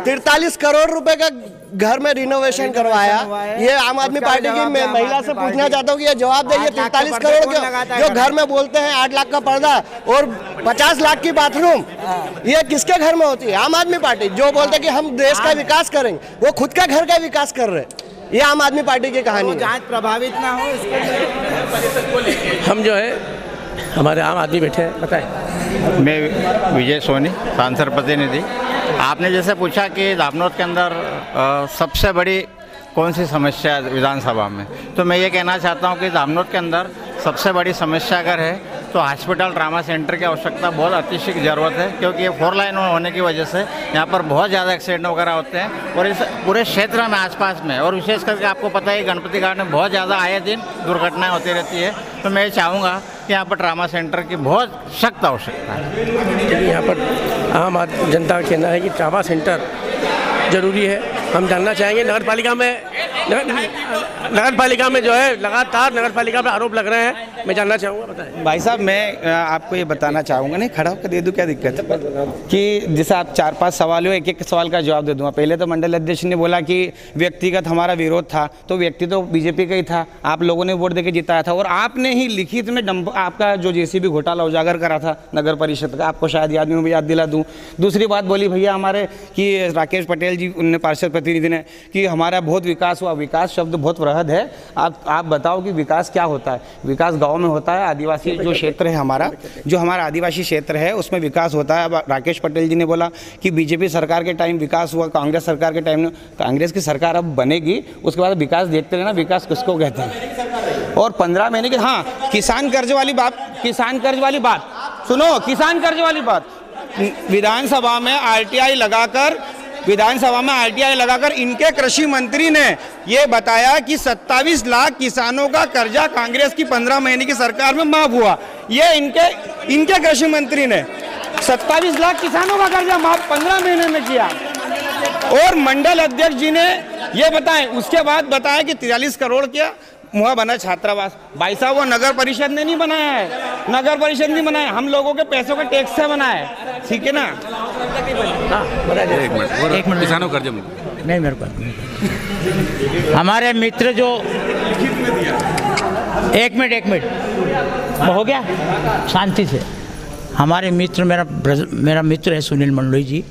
Speaker 17: 43 करोड़ रुपए का घर में रिनोवेशन करवाया। ये आम आदमी पार्टी की महिला से पूछना चाहता हूँ कि ये जवाब दे, ये 43 करोड़ जो घर में बोलते हैं 8 लाख का पर्दा और 50 लाख की बाथरूम, ये किसके घर में होती है? आम आदमी पार्टी जो बोलते हैं कि हम देश का विकास करेंगे, वो खुद का घर का विकास कर रहे हैं। ये आम आदमी पार्टी की कहानी है।
Speaker 1: जांच प्रभावित ना हो इसको हम जो है हमारे आम आदमी बैठे हैं, बताएं।
Speaker 18: मैं विजय सोनी, सांसद प्रतिनिधि। आपने जैसे पूछा कि धामनोद के अंदर सबसे बड़ी कौन सी समस्या है विधानसभा में, तो मैं ये कहना चाहता हूँ कि धामनोद के अंदर सबसे बड़ी समस्या अगर है तो हॉस्पिटल ट्रामा सेंटर की आवश्यकता बहुत अतिशय ज़रूरत है, क्योंकि ये 4 लाइन होने की वजह से यहाँ पर बहुत ज़्यादा एक्सीडेंट वगैरह होते हैं और इस पूरे क्षेत्र में आसपास में, और विशेष करके आपको पता है गणपति घाट में बहुत ज़्यादा आए दिन दुर्घटनाएं होती रहती है। तो मैं चाहूँगा कि यहाँ पर ट्रामा सेंटर की बहुत सख्त आवश्यकता है।
Speaker 1: यहाँ पर आम जनता का कहना है कि ट्रामा सेंटर जरूरी है। हम जानना चाहेंगे नगर पालिका में जो है लगातार नगर पालिका पर आरोप लग रहे हैं, मैं जानना चाहूँगा, बताएं।
Speaker 13: भाई साहब मैं आपको ये बताना चाहूँगा, नहीं खड़ा होकर दे दूँ, क्या दिक्कत है कि जैसे आप 4-5 सवाल हो, एक सवाल का जवाब दे दूँगा। पहले तो मंडल अध्यक्ष ने बोला कि व्यक्तिगत हमारा विरोध था, तो व्यक्ति तो बीजेपी का ही था, आप लोगों ने वोट देकर जिताया था और आपने ही लिखित में आपका जो जेसीबी घोटाला उजागर करा था नगर परिषद का, आपको शायद याद नहीं, याद दिला दूँ। दूसरी बात बोली भैया हमारे कि राकेश पटेल जी उनने पार्षद प्रतिनिधि ने कि हमारा बहुत विकास हुआ। विकास शब्द बहुत वृहद है, आप बताओ कि विकास क्या होता है? विकास गांव में होता है, आदिवासी जो क्षेत्र है हमारा, जो हमारा आदिवासी क्षेत्र है उसमें विकास होता है। अब राकेश पटेल जी ने बोला कि बीजेपी सरकार के टाइम विकास हुआ, कांग्रेस सरकार के टाइम में, कांग्रेस की सरकार अब बनेगी उसके बाद विकास देखते रहना, विकास किसको कहते हैं। और 15 महीने के, हाँ किसान कर्ज वाली बात सुनो, किसान कर्ज वाली बात, विधानसभा में आरटीआई लगाकर इनके कृषि मंत्री ने ये बताया कि 27 लाख किसानों का कर्जा कांग्रेस की 15 महीने की सरकार में माफ हुआ। ये इनके कृषि मंत्री ने 27 लाख किसानों का कर्जा माफ 15 महीने में किया। और मंडल अध्यक्ष जी ने ये बताएं, उसके बाद बताया कि 43 करोड़ का मुहा बना छात्रावास। भाई साहब वो नगर परिषद ने नहीं बनाया है,
Speaker 17: नगर परिषद नहीं बनाए, हम लोगों के पैसों के टैक्स से बनाए, ठीक है ना।
Speaker 11: एक मिनट किसानों कर्ज
Speaker 2: नहीं मेरे को हमारे मित्र जो एक मिनट हो गया शांति से। हमारे मित्र मेरा मित्र है सुनील मंडलोई जी,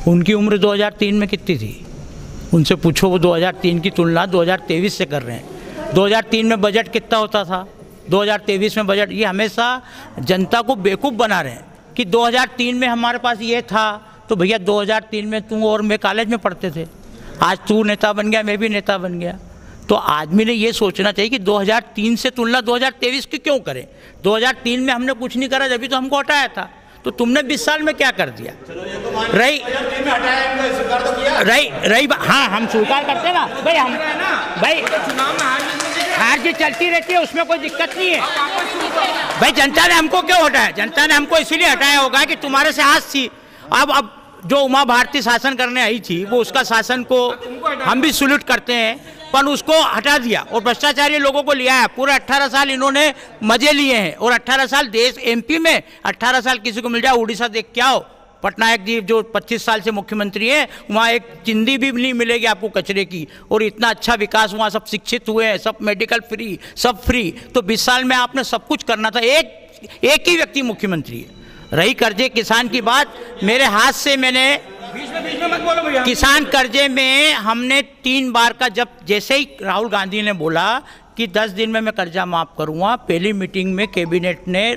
Speaker 2: उनकी उम्र 2003 में कितनी थी उनसे पूछो, वो 2003 की तुलना 2023 से कर रहे हैं। 2003 में बजट कितना होता था, 2023 में बजट, ये हमेशा जनता को बेवकूफ़ बना रहे हैं कि 2003 में हमारे पास ये था, तो भैया 2003 में तू और मैं कॉलेज में पढ़ते थे, आज तू नेता बन गया, मैं भी नेता बन गया। तो आदमी ने ये सोचना चाहिए कि 2003 से तुलना 2023 की क्यों करें। 2003 में हमने कुछ नहीं करा, जब तो हमको हटाया था, तो तुमने 20 साल में क्या कर दिया। रही हाँ, हम स्वीकार करते हैं ना भाई, हम भाई हार जीत चलती रहती है, उसमें कोई दिक्कत नहीं है भाई। जनता ने हमको क्यों हटाया, जनता ने हमको इसीलिए हटाया होगा कि तुम्हारे से हाथ थी। अब जो उमा भारती शासन करने आई थी, वो उसका शासन को हम भी सल्यूट करते हैं, पर उसको हटा दिया और भ्रष्टाचारी लोगों को लिया है। पूरे 18 साल इन्होंने मजे लिए हैं, और 18 साल देश एमपी में 18 साल किसी को मिल जाए, उड़ीसा देख के आओ, पटनायक जी जो 25 साल से मुख्यमंत्री हैं, वहाँ एक चिंदी भी नहीं मिलेगी आपको कचरे की, और इतना अच्छा विकास, वहाँ सब शिक्षित हुए हैं, सब मेडिकल फ्री, सब फ्री। तो 20 साल में आपने सब कुछ करना था, एक ही व्यक्ति मुख्यमंत्री है। रही कर्जे किसान की बात, मेरे हाथ से मैंने किसान कर्जे में हमने 3 बार का, जब जैसे ही राहुल गांधी ने बोला कि 10 दिन में मैं कर्जा माफ़ करूँगा, पहली मीटिंग में कैबिनेट ने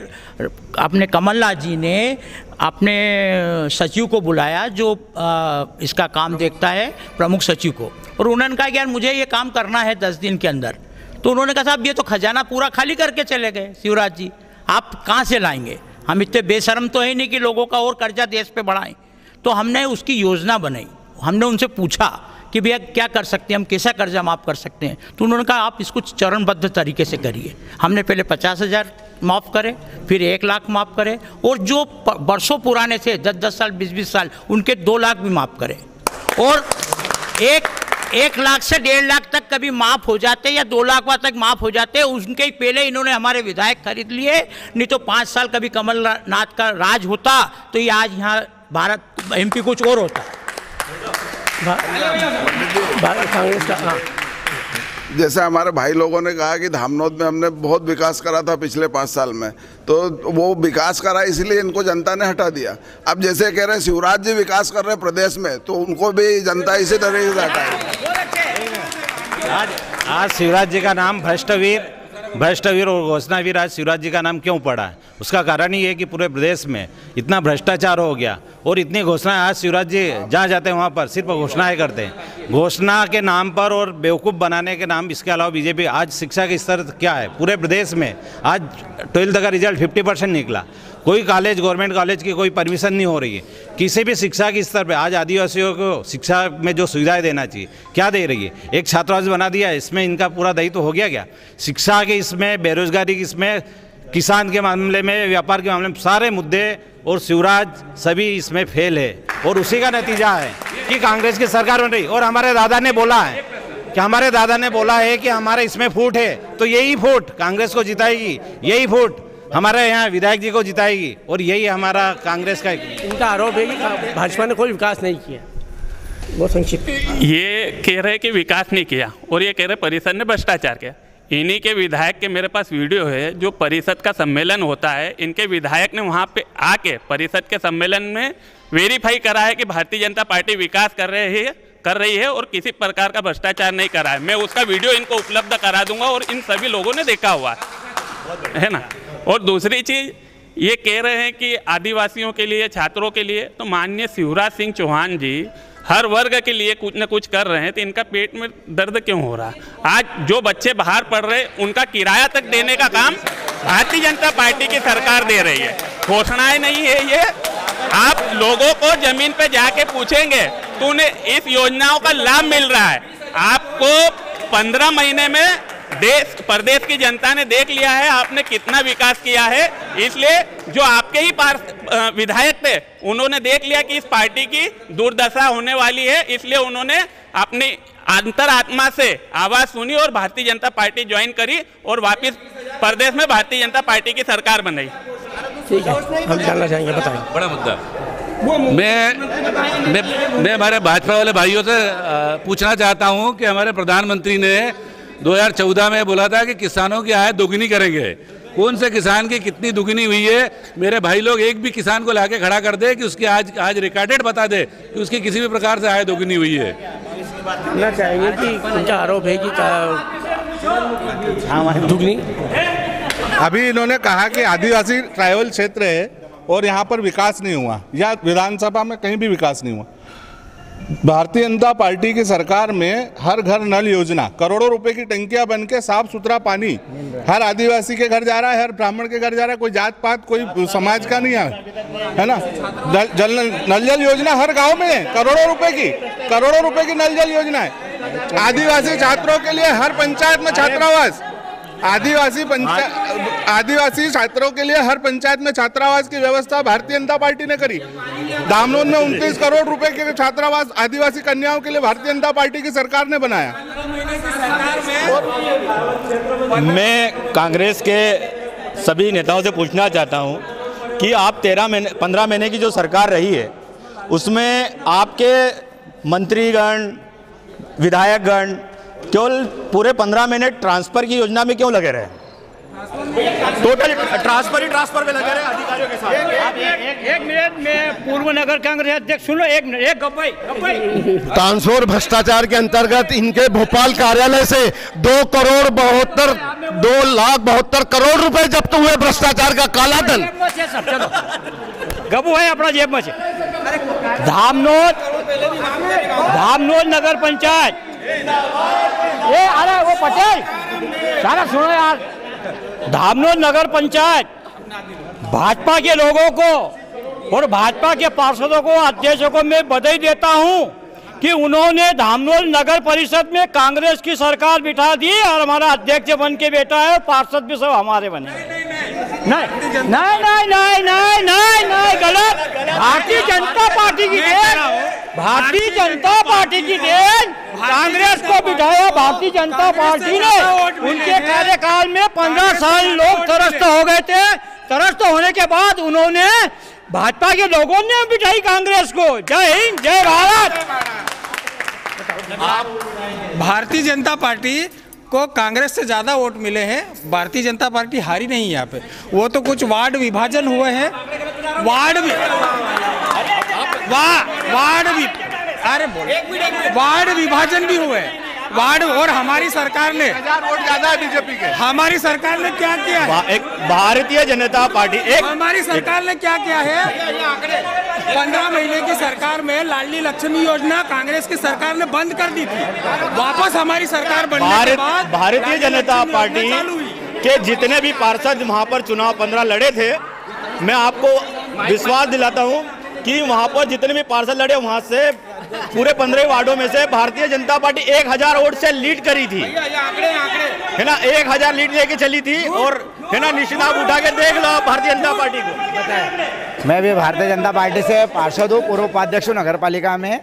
Speaker 2: अपने कमलनाथ जी ने अपने सचिव को बुलाया, जो इसका काम देखता है, प्रमुख सचिव को, और उन्होंने कहा कि यार मुझे ये काम करना है 10 दिन के अंदर। तो उन्होंने कहा साहब ये तो खजाना पूरा खाली करके चले गए शिवराज जी, आप कहाँ से लाएंगे, हम इतने बेशर्म तो है नहीं कि लोगों का और कर्जा देश पे बढ़ाएं। तो हमने उसकी योजना बनाई, हमने उनसे पूछा कि भैया क्या कर सकते हैं हम, कैसा कर्जा माफ़ कर सकते हैं। तो उन्होंने कहा आप इसको चरणबद्ध तरीके से करिए। हमने पहले 50,000 माफ़ करे, फिर 1 लाख माफ़ करे, और जो वर्षों पुराने थे 10-10 साल 20-20 साल, उनके 2 लाख भी माफ़ करे, और 1 लाख से 1.5 लाख तक कभी माफ़ हो जाते या 2 लाख तक माफ़ हो जाते। उनके ही पहले इन्होंने हमारे विधायक खरीद लिए, नहीं तो 5 साल कभी कमलनाथ का राज होता तो ये आज यहाँ भारत एमपी कुछ और होता।
Speaker 8: कांग्रेस का जैसे हमारे भाई लोगों ने कहा कि धामनोद में हमने बहुत विकास करा था पिछले 5 साल में, तो वो विकास करा इसलिए इनको जनता ने हटा दिया। अब जैसे कह रहे हैं शिवराज जी विकास कर रहे हैं प्रदेश में, तो उनको भी जनता इसी तरीके से हटाएगी।
Speaker 7: आज शिवराज जी का नाम भ्रष्टवीर और घोषणावीर आज शिवराज जी का नाम क्यों पड़ा है, उसका कारण ही है कि पूरे प्रदेश में इतना भ्रष्टाचार हो गया और इतनी घोषणाएं। आज शिवराज जी जहाँ जाते हैं वहाँ पर सिर्फ घोषणाएं करते हैं, घोषणा के नाम पर और बेवकूफ़ बनाने के नाम। इसके अलावा बीजेपी आज शिक्षा के स्तर क्या है पूरे प्रदेश में, आज 12th का रिजल्ट 50% निकला, कोई कॉलेज गवर्नमेंट कॉलेज की कोई परमिशन नहीं हो रही है किसी भी शिक्षा के स्तर पे। आज आदिवासियों को शिक्षा में जो सुविधाएं देना चाहिए क्या दे रही है, एक छात्रावास बना दिया, इसमें इनका पूरा दायित्व हो गया क्या? शिक्षा के इसमें, बेरोजगारी के इसमें, किसान के मामले में, व्यापार के मामले में, सारे मुद्दे और शिवराज सभी इसमें फेल है, और उसी का नतीजा है कि कांग्रेस की सरकार बन रही। और हमारे दादा ने बोला है कि हमारे इसमें फूट है, तो यही फूट कांग्रेस को जिताएगी, यही फूट हमारे यहाँ विधायक जी को जिताएगी, और यही हमारा कांग्रेस का
Speaker 1: इनका आरोप है कि भाजपा ने कोई विकास नहीं किया। बहुत संक्षिप्त
Speaker 15: ये कह रहे कि विकास नहीं किया, और ये कह रहे परिषद ने भ्रष्टाचार किया। इन्हीं के विधायक के मेरे पास वीडियो है, जो परिषद का सम्मेलन होता है, इनके विधायक ने वहाँ पे आके परिषद के सम्मेलन में वेरीफाई करा है कि भारतीय जनता पार्टी विकास कर रही है और किसी प्रकार का भ्रष्टाचार नहीं करा है। मैं उसका वीडियो इनको उपलब्ध करा दूंगा, और इन सभी लोगों ने देखा हुआ है ना। और दूसरी चीज़ ये कह रहे हैं कि आदिवासियों के लिए, छात्रों के लिए, तो माननीय शिवराज सिंह चौहान जी हर वर्ग के लिए कुछ न कुछ कर रहे हैं, तो इनका पेट में दर्द क्यों हो रहा? आज जो बच्चे बाहर पढ़ रहे उनका किराया तक देने का काम भारतीय जनता पार्टी की सरकार दे रही है। घोषणाएं नहीं है ये, आप लोगों को जमीन पे जाके पूछेंगे तो उन्हें इस योजनाओं का लाभ मिल रहा है। आपको 15 महीने में प्रदेश की जनता ने देख लिया है आपने कितना विकास किया है, इसलिए जो आपके ही विधायक थे उन्होंने देख लिया कि इस पार्टी की दुर्दशा होने वाली है, इसलिए उन्होंने अपनी अंतरात्मा से आवाज़ सुनी और भारतीय जनता पार्टी ज्वाइन करी और वापस प्रदेश में भारतीय जनता पार्टी की सरकार बनाई।
Speaker 1: ठीक है, हम जानना चाहेंगे, बताएं।
Speaker 11: बड़ा मुद्दा। मैं हमारे भाजपा वाले भाइयों से पूछना चाहता हूं कि हमारे प्रधानमंत्री ने 2014 में बोला था कि किसानों की आय दोगुनी करेंगे। कौन से किसान की कितनी दुगनी हुई है? मेरे भाई लोग एक भी किसान को लाके खड़ा कर दे कि उसकी आज रिकॉर्डेड बता दे कि उसकी किसी भी प्रकार से आय दोगुनी हुई है।
Speaker 1: कहना चाहेंगे कि उनका आरोप है कि दुगनी।
Speaker 10: अभी इन्होंने कहा कि आदिवासी ट्राइबल क्षेत्र है और यहाँ पर विकास नहीं हुआ, या विधानसभा में कहीं भी विकास नहीं हुआ। भारतीय जनता पार्टी की सरकार में हर घर नल योजना, करोड़ों रुपए की टंकियां बन के साफ सुथरा पानी हर आदिवासी के घर जा रहा है, हर ब्राह्मण के घर जा रहा है। कोई जात पात कोई समाज का नहीं है ना। नल जल योजना हर गांव में है, करोड़ों रुपए की नल जल योजना है। आदिवासी छात्रों के लिए हर पंचायत में छात्रावास, आदिवासी छात्रों के लिए हर पंचायत में छात्रावास की व्यवस्था भारतीय जनता पार्टी ने करी। दामनोद में 29 करोड़ रुपए के छात्रावास आदिवासी कन्याओं के लिए भारतीय जनता पार्टी की सरकार ने बनाया।
Speaker 16: मैं कांग्रेस के सभी नेताओं से पूछना चाहता हूं कि आप 15 महीने की जो सरकार रही है उसमें आपके मंत्रीगण, विधायकगण केवल पूरे 15 महीने ट्रांसफर की योजना में क्यों लगे रहे? टोटल ट्रांसफर में लगे रहे अधिकारियों के साथ।
Speaker 2: एक मिनट में पूर्व नगर कांग्रेस अध्यक्ष सुनो, एक गप्पई।
Speaker 3: ट्रांसफर भ्रष्टाचार के अंतर्गत इनके भोपाल कार्यालय से 2,72 करोड़ रुपए जब्त हुए। भ्रष्टाचार का काला धन
Speaker 2: गबू है अपना जेब में से। धामनोद नगर पंचायत, ये अरे वो पटेल सारा सुनो यार। धामनोद नगर पंचायत भाजपा के लोगों को और भाजपा के पार्षदों को, अध्यक्षों को मैं बधाई देता हूं कि उन्होंने धामनोद नगर परिषद में कांग्रेस की सरकार बिठा दी और हमारा अध्यक्ष बन के बैठा है, पार्षद भी सब हमारे बने। नहीं, गलत। भारतीय जनता पार्टी की देन, कांग्रेस को बिठाया भारतीय जनता पार्टी ने। उनके कार्यकाल में 15 साल लोग त्रस्त हो गए थे। त्रस्त होने के बाद उन्होंने, भाजपा के लोगों ने बिठाई कांग्रेस को। जय हिंद, जय भारत।
Speaker 12: भारतीय जनता पार्टी को कांग्रेस से ज़्यादा वोट मिले हैं। भारतीय जनता पार्टी हारी नहीं यहाँ पे। वो तो कुछ वार्ड विभाजन हुए हैं, वार्ड विभाजन भी हुए, वार्ड। और हमारी सरकार ने
Speaker 10: वोट ज्यादा है बीजेपी के।
Speaker 12: हमारी सरकार ने क्या किया है?
Speaker 16: भारतीय जनता पार्टी
Speaker 12: हमारी सरकार ने क्या किया है? 15 महीने की सरकार में लाडली लक्ष्मी योजना कांग्रेस की सरकार ने बंद कर दी थी। वापस हमारी सरकार बनने के बाद
Speaker 16: भारतीय जनता पार्टी के जितने भी पार्षद वहाँ पर चुनाव 15 लड़े थे, मैं आपको विश्वास दिलाता हूँ कि वहाँ पर जितने भी पार्षद लड़े, वहाँ से पूरे 15 वार्डों में से भारतीय जनता पार्टी 1000 वोट से लीड करी थी, है ना। 1000 लीड लेके चली थी। और है ना, निश्चित आप उठा के देख लो भारतीय जनता पार्टी को।
Speaker 19: मैं भी भारतीय जनता पार्टी से पार्षद हूँ, पूर्व उपाध्यक्ष हूँ नगर पालिका में।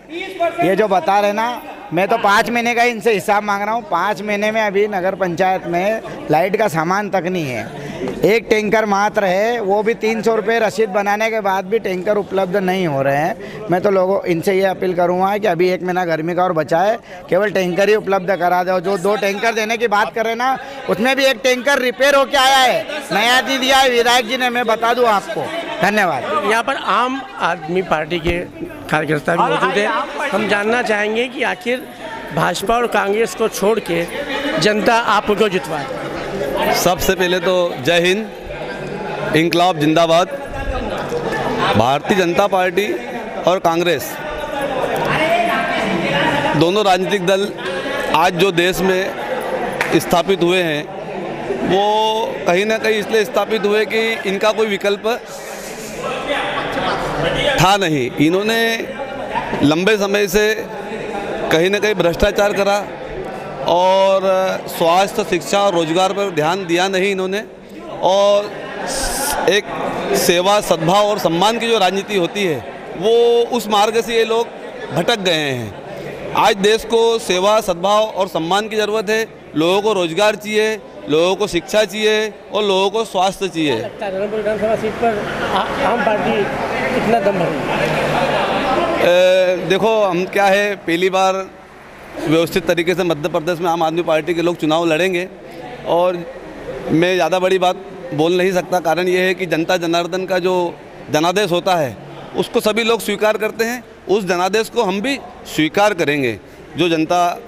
Speaker 19: ये जो बता रहे ना, मैं तो 5 महीने का इनसे हिसाब मांग रहा हूँ। 5 महीने में अभी नगर पंचायत में लाइट का सामान तक नहीं है। एक टैंकर मात्र है, वो भी 300 रुपये रसीद बनाने के बाद भी टैंकर उपलब्ध नहीं हो रहे हैं। मैं तो लोगों इनसे ये अपील करूँगा कि अभी 1 महीना गर्मी का और बचा है, केवल टैंकर ही उपलब्ध करा दो। जो 2 टैंकर देने की बात कर रहे हैं ना, उसमें भी एक टैंकर रिपेयर होके आया है, नया नहीं दिया है विधायक जी ने, मैं बता दूँ आपको। धन्यवाद।
Speaker 1: यहाँ पर आम आदमी पार्टी के कार्यकर्ता भी मौजूद हैं। हम जानना चाहेंगे कि आखिर भाजपा और कांग्रेस को छोड़ के जनता आपको जितवाए।
Speaker 20: सबसे पहले तो जय हिंद, इंकलाब जिंदाबाद। भारतीय जनता पार्टी और कांग्रेस दोनों राजनीतिक दल आज जो देश में स्थापित हुए हैं, वो कहीं ना कहीं इसलिए स्थापित हुए कि इनका कोई विकल्प था नहीं। इन्होंने लंबे समय से कहीं ना कहीं भ्रष्टाचार करा और स्वास्थ्य, शिक्षा और रोजगार पर ध्यान दिया नहीं इन्होंने। और एक सेवा, सद्भाव और सम्मान की जो राजनीति होती है, वो उस मार्ग से ये लोग भटक गए हैं। आज देश को सेवा, सद्भाव और सम्मान की ज़रूरत है। लोगों को रोजगार चाहिए, लोगों को शिक्षा चाहिए और लोगों को स्वास्थ्य चाहिए।
Speaker 1: धर्मपुर विधानसभा सीट पर आम पार्टी कितना दम भरेगी?
Speaker 20: देखो, हम क्या है, पहली बार व्यवस्थित तरीके से मध्य प्रदेश में आम आदमी पार्टी के लोग चुनाव लड़ेंगे और मैं ज़्यादा बड़ी बात बोल नहीं सकता। कारण ये है कि जनता जनार्दन का जो जनादेश होता है उसको सभी लोग स्वीकार करते हैं, उस जनादेश को हम भी स्वीकार करेंगे जो जनता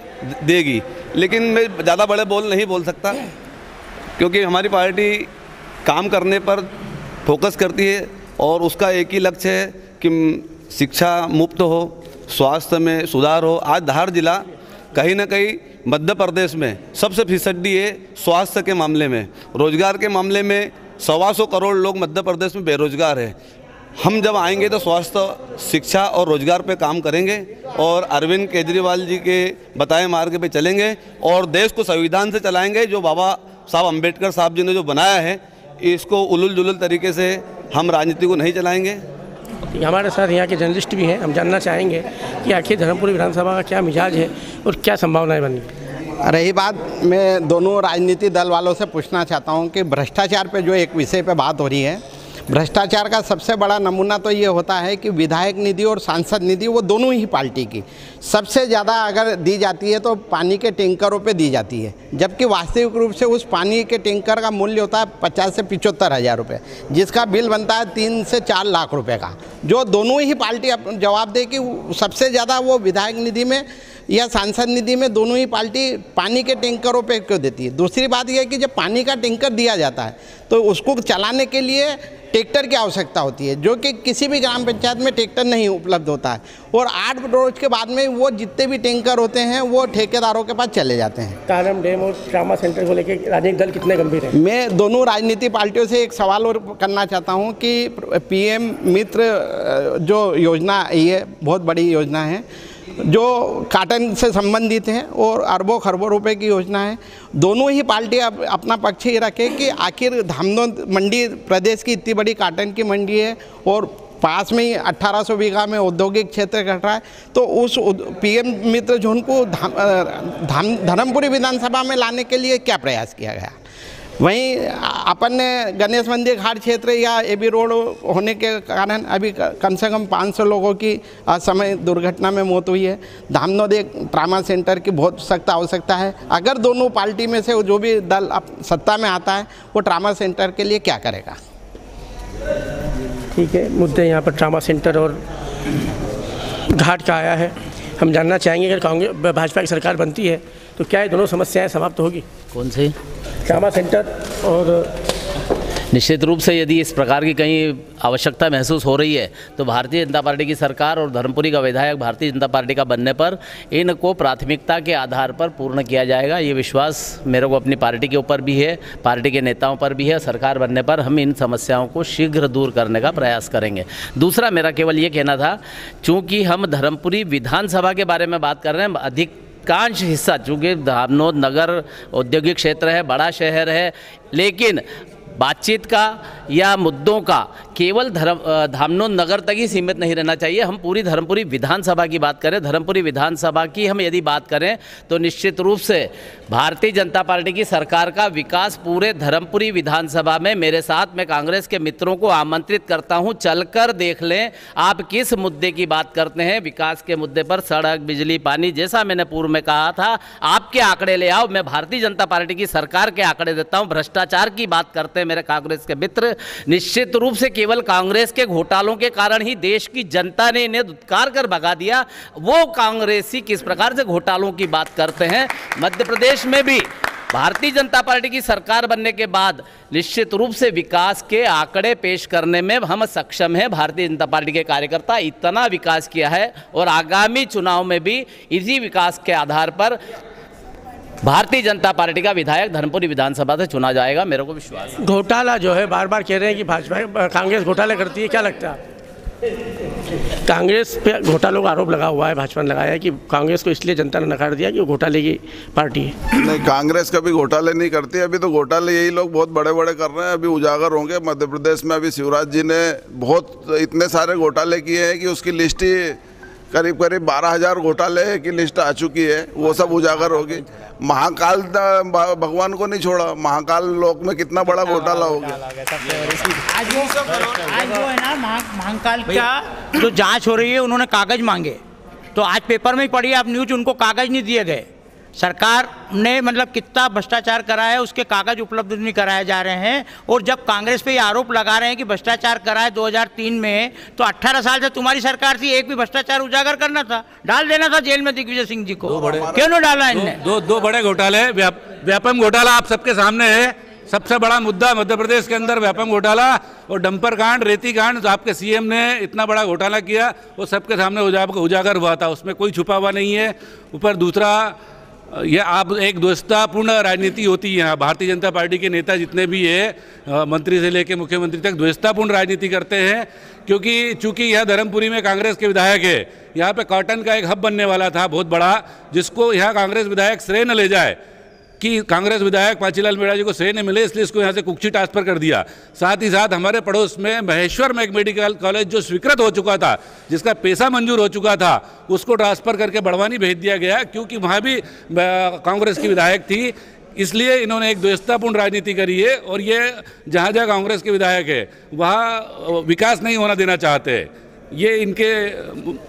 Speaker 20: देगी। लेकिन मैं ज़्यादा बड़े बोल नहीं बोल सकता क्योंकि हमारी पार्टी काम करने पर फोकस करती है और उसका एक ही लक्ष्य है कि शिक्षा मुफ्त हो, स्वास्थ्य में सुधार हो। आज धार जिला कहीं ना कहीं मध्य प्रदेश में सबसे फिसड्डी है स्वास्थ्य के मामले में। रोजगार के मामले में 125 करोड़ लोग मध्य प्रदेश में बेरोजगार है। हम जब आएंगे तो स्वास्थ्य, शिक्षा और रोजगार पे काम करेंगे और अरविंद केजरीवाल जी के बताए मार्ग पे चलेंगे और देश को संविधान से चलाएंगे। जो बाबा साहब अम्बेडकर साहब जी ने जो बनाया है, इसको उलुल जुलुल तरीके से हम राजनीति को नहीं चलाएंगे।
Speaker 1: हमारे साथ यहाँ के जर्नलिस्ट भी हैं, हम जानना चाहेंगे कि आखिर धर्मपुरी विधानसभा का क्या मिजाज है और क्या संभावनाएं बनी।
Speaker 21: रही बात, मैं दोनों राजनीतिक दल वालों से पूछना चाहता हूँ कि भ्रष्टाचार पे जो एक विषय पे बात हो रही है, भ्रष्टाचार का सबसे बड़ा नमूना तो ये होता है कि विधायक निधि और सांसद निधि वो दोनों ही पार्टी की सबसे ज़्यादा अगर दी जाती है तो पानी के टैंकरों पे दी जाती है, जबकि वास्तविक रूप से उस पानी के टैंकर का मूल्य होता है 50 से 75 हज़ार रुपये, जिसका बिल बनता है 3 से 4 लाख रुपए का। जो दोनों ही पार्टी जवाब दे कि सबसे ज़्यादा वो विधायक निधि में या सांसद निधि में दोनों ही पार्टी पानी के टैंकरों पे क्यों देती है। दूसरी बात यह है कि जब पानी का टैंकर दिया जाता है तो उसको चलाने के लिए ट्रैक्टर की आवश्यकता होती है, जो कि किसी भी ग्राम पंचायत में ट्रैक्टर नहीं उपलब्ध होता है और 8 रोज के बाद में वो जितने भी टैंकर होते हैं वो ठेकेदारों के पास चले जाते हैं।
Speaker 1: कालम डैम और ट्रामा सेंटर को लेकर राजनीतिक दल कितने गंभीर है?
Speaker 21: मैं दोनों राजनीतिक पार्टियों से एक सवाल और करना चाहता हूँ कि PM मित्र जो योजना ये बहुत बड़ी योजना है जो काटन से संबंधित है और अरबों खरबों रुपए की योजना है। दोनों ही पार्टी अपना पक्ष ये रखे कि आखिर धामनोद मंडी प्रदेश की इतनी बड़ी काटन की मंडी है और पास में ही 1800 बीघा में औद्योगिक क्षेत्र घट रहा है, तो उस PM मित्र जोन को धर्मपुरी विधानसभा में लाने के लिए क्या प्रयास किया गया। वहीं अपन ने गणेश मंदिर घाट क्षेत्र या AB रोड होने के कारण अभी कम से कम 500 लोगों की समय दुर्घटना में मौत हुई है। धामनोद एक ट्रामा सेंटर की बहुत सख्त आवश्यकता है। अगर दोनों पार्टी में से जो भी दल सत्ता में आता है वो ट्रामा सेंटर के लिए क्या करेगा।
Speaker 1: ठीक है, मुद्दे यहाँ पर ट्रामा सेंटर और घाट का आया है। हम जानना चाहेंगे अगर कांग्रेस भाजपा की सरकार बनती है तो क्या ये दोनों समस्याएं समाप्त होगी?
Speaker 4: कौन सी?
Speaker 1: ट्रामा सेंटर और
Speaker 4: निश्चित रूप से यदि इस प्रकार की कहीं आवश्यकता महसूस हो रही है तो भारतीय जनता पार्टी की सरकार और धर्मपुरी का विधायक भारतीय जनता पार्टी का बनने पर इनको प्राथमिकता के आधार पर पूर्ण किया जाएगा। ये विश्वास मेरे को अपनी पार्टी के ऊपर भी है, पार्टी के नेताओं पर भी है। सरकार बनने पर हम इन समस्याओं को शीघ्र दूर करने का प्रयास करेंगे। दूसरा मेरा केवल ये कहना था, चूँकि हम धर्मपुरी विधानसभा के बारे में बात कर रहे हैं, अधिकांश हिस्सा चूँकि धामनोद नगर औद्योगिक क्षेत्र है, बड़ा शहर है, लेकिन बातचीत का या मुद्दों का केवल धामनोद नगर तक ही सीमित नहीं रहना चाहिए। हम पूरी धर्मपुरी विधानसभा की बात करें, धर्मपुरी विधानसभा की हम यदि बात करें तो निश्चित रूप से भारतीय जनता पार्टी की सरकार का विकास पूरे धर्मपुरी विधानसभा में मेरे साथ मैं कांग्रेस के मित्रों को आमंत्रित करता हूं, चलकर देख लें आप किस मुद्दे की बात करते हैं। विकास के मुद्दे पर सड़क, बिजली, पानी, जैसा मैंने पूर्व में कहा था, आपके आंकड़े ले आओ, मैं भारतीय जनता पार्टी की सरकार के आंकड़े देता हूं। भ्रष्टाचार की बात करते हैं मेरे कांग्रेस के मित्र, निश्चित रूप से केवल कांग्रेस के घोटालों के कारण ही देश की जनता ने इन्हें धुतकार कर भगा दिया। वो कांग्रेसी किस प्रकार से घोटालों की बात करते हैं। मध्य प्रदेश में भी भारतीय जनता पार्टी की सरकार बनने के बाद निश्चित रूप से विकास के आंकड़े पेश करने में हम सक्षम हैं। भारतीय जनता पार्टी के कार्यकर्ता इतना विकास किया है और आगामी चुनाव में भी इसी विकास के आधार पर भारतीय जनता पार्टी का विधायक धर्मपुरी विधानसभा से चुना जाएगा, मेरे को विश्वास है।
Speaker 1: घोटाला जो है बार बार कह रहे हैं कि भाजपा कांग्रेस घोटाले करती है, क्या लगता है? कांग्रेस पे घोटालों का आरोप लगा हुआ है, भाजपा ने लगाया है कि कांग्रेस को इसलिए जनता ने नकार दिया कि वो घोटाले की पार्टी है।
Speaker 8: नहीं, कांग्रेस कभी घोटाले नहीं करती। अभी तो घोटाले यही लोग बहुत बड़े बड़े कर रहे हैं, अभी उजागर होंगे। मध्य प्रदेश में अभी शिवराज जी ने बहुत इतने सारे घोटाले किए हैं कि उसकी लिस्ट ही करीब 12,000 घोटाले की लिस्ट आ चुकी है, वो सब उजागर होगी। महाकाल भगवान को नहीं छोड़ा, महाकाल लोक में कितना बड़ा घोटाला हो गया।
Speaker 2: आज वो है ना महाकाल का जो जांच हो रही है, उन्होंने कागज मांगे तो आज पेपर में ही पढ़ी आप न्यूज, उनको कागज नहीं दिए गए। सरकार ने मतलब कितना भ्रष्टाचार करा है उसके कागज उपलब्ध नहीं कराए जा रहे हैं। और जब कांग्रेस पे ये आरोप लगा रहे हैं कि भ्रष्टाचार करा है 2003 में, तो 18 साल से तुम्हारी सरकार थी, एक भी भ्रष्टाचार उजागर करना था, डाल देना था जेल में दिग्विजय सिंह जी को। क्यों नहीं डाला इनने?
Speaker 11: दो बड़े घोटाले, व्यापम घोटाला आप सबके सामने है, सबसे बड़ा मुद्दा मध्य प्रदेश के अंदर व्यापम घोटाला, और डंपर कांड, रेती कांड, जो आपके सीएम ने इतना बड़ा घोटाला किया वो सबके सामने उजागर हुआ था, उसमें कोई छुपा हुआ नहीं है। ऊपर दूसरा, ये आप एक द्वैतापूर्ण राजनीति होती है यहाँ, भारतीय जनता पार्टी के नेता जितने भी है, मंत्री से लेकर मुख्यमंत्री तक द्वैतापूर्ण राजनीति करते हैं, क्योंकि चूंकि यह धर्मपुरी में कांग्रेस के विधायक है, यहाँ पे कॉटन का एक हब बनने वाला था बहुत बड़ा, जिसको यहाँ कांग्रेस विधायक श्रेय न ले जाए कि कांग्रेस विधायक पांचीलाल मीणा जी को श्रेय नहीं मिले, इसलिए इसको यहाँ से कुक्षी ट्रांसफर कर दिया। साथ ही साथ हमारे पड़ोस में महेश्वर में एक मेडिकल कॉलेज जो स्वीकृत हो चुका था, जिसका पैसा मंजूर हो चुका था, उसको ट्रांसफर करके बड़वानी भेज दिया गया, क्योंकि वहाँ भी कांग्रेस की विधायक थी। इसलिए इन्होंने एक द्वैतापूर्ण राजनीति करी है, और ये जहाँ जहाँ कांग्रेस के विधायक है वहाँ विकास नहीं होना देना चाहते, ये इनके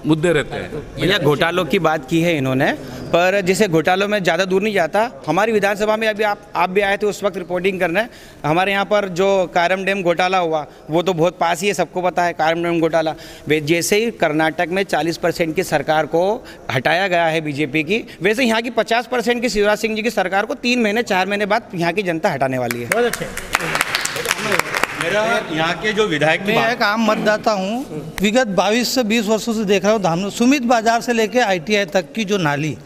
Speaker 11: मुद्दे रहते हैं।
Speaker 13: भैया घोटालों की बात की है इन्होंने, पर जैसे घोटालों में ज़्यादा दूर नहीं जाता, हमारी विधानसभा में अभी आप भी आए थे उस वक्त रिपोर्टिंग करने, हमारे यहाँ पर जो कायरम डैम घोटाला हुआ वो तो बहुत पास ही है, सबको पता है कायरम डैम घोटाला। जैसे ही कर्नाटक में 40% की सरकार को हटाया गया है बीजेपी की, वैसे यहाँ की 50% की शिवराज सिंह जी की सरकार को 3 महीने 4 महीने बाद यहाँ की जनता हटाने वाली है।
Speaker 2: बहुत अच्छे।
Speaker 16: मेरा यहाँ के जो विधायक,
Speaker 5: मैं एक आम मतदाता हूँ, विगत 22 से 20 वर्षों से देख रहा हूँ धाम सुमित बाजार से लेके ITI तक की जो नाली,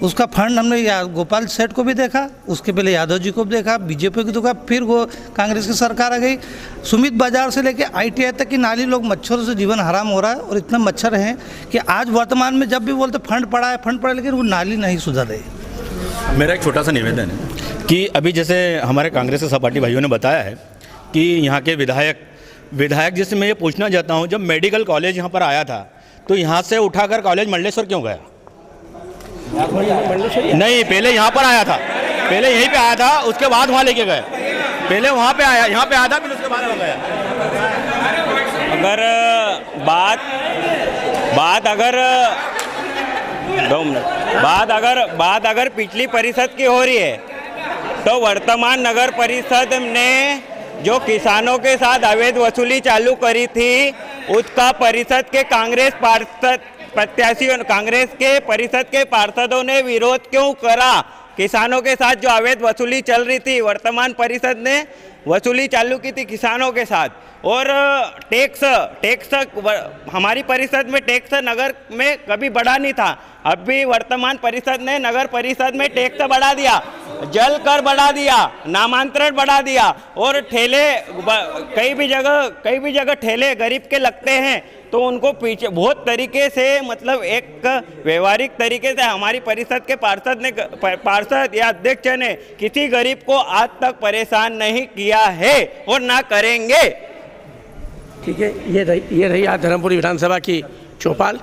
Speaker 5: उसका फंड हमने गोपाल सेठ को भी देखा, उसके पहले यादव जी को भी देखा, बीजेपी को देखा, फिर वो कांग्रेस की सरकार आ गई। सुमित बाजार से लेके ITI तक की नाली, लोग मच्छरों से जीवन हराम हो रहा है, और इतना मच्छर हैं कि आज वर्तमान में जब भी बोलते फंड पड़ा है, लेकिन वो नाली नहीं सुधर रही।
Speaker 16: मेरा एक छोटा सा निवेदन है कि अभी जैसे हमारे कांग्रेस के सहपाठी भाइयों ने बताया है कि यहाँ के विधायक जिससे मैं ये पूछना चाहता हूँ, जब मेडिकल कॉलेज यहाँ पर आया था तो यहाँ से उठाकर कॉलेज मंडलेश्वर क्यों गया? नहीं, पहले यहाँ पर आया था, पहले यहीं पे आया था, उसके बाद वहाँ लेके गए। पहले वहाँ पे आया, यहाँ पे आया था, फिर उसके बाद गया।
Speaker 22: अगर बात अगर पिछली परिषद की हो रही है, तो वर्तमान नगर परिषद ने जो किसानों के साथ अवैध वसूली चालू करी थी, उसका परिषद के कांग्रेस के परिषद के पार्षदों ने विरोध क्यों करा? किसानों के साथ जो अवैध वसूली चल रही थी, वर्तमान परिषद ने वसूली चालू की थी किसानों के साथ, और टैक्स हमारी परिषद में टैक्स नगर में कभी बढ़ा नहीं था, अब भी वर्तमान परिषद ने नगर परिषद में टैक्स बढ़ा दिया, जल कर बढ़ा दिया, नामांतरण बढ़ा दिया, और ठेले कई भी जगह ठेले गरीब के लगते हैं, तो उनको पीछे बहुत तरीके से, मतलब एक व्यवहारिक तरीके से हमारी परिषद के पार्षद या अध्यक्ष ने किसी गरीब को आज तक परेशान नहीं किया है और ना करेंगे।
Speaker 1: ठीक है, ये रही आज धर्मपुरी विधानसभा की चौपाल।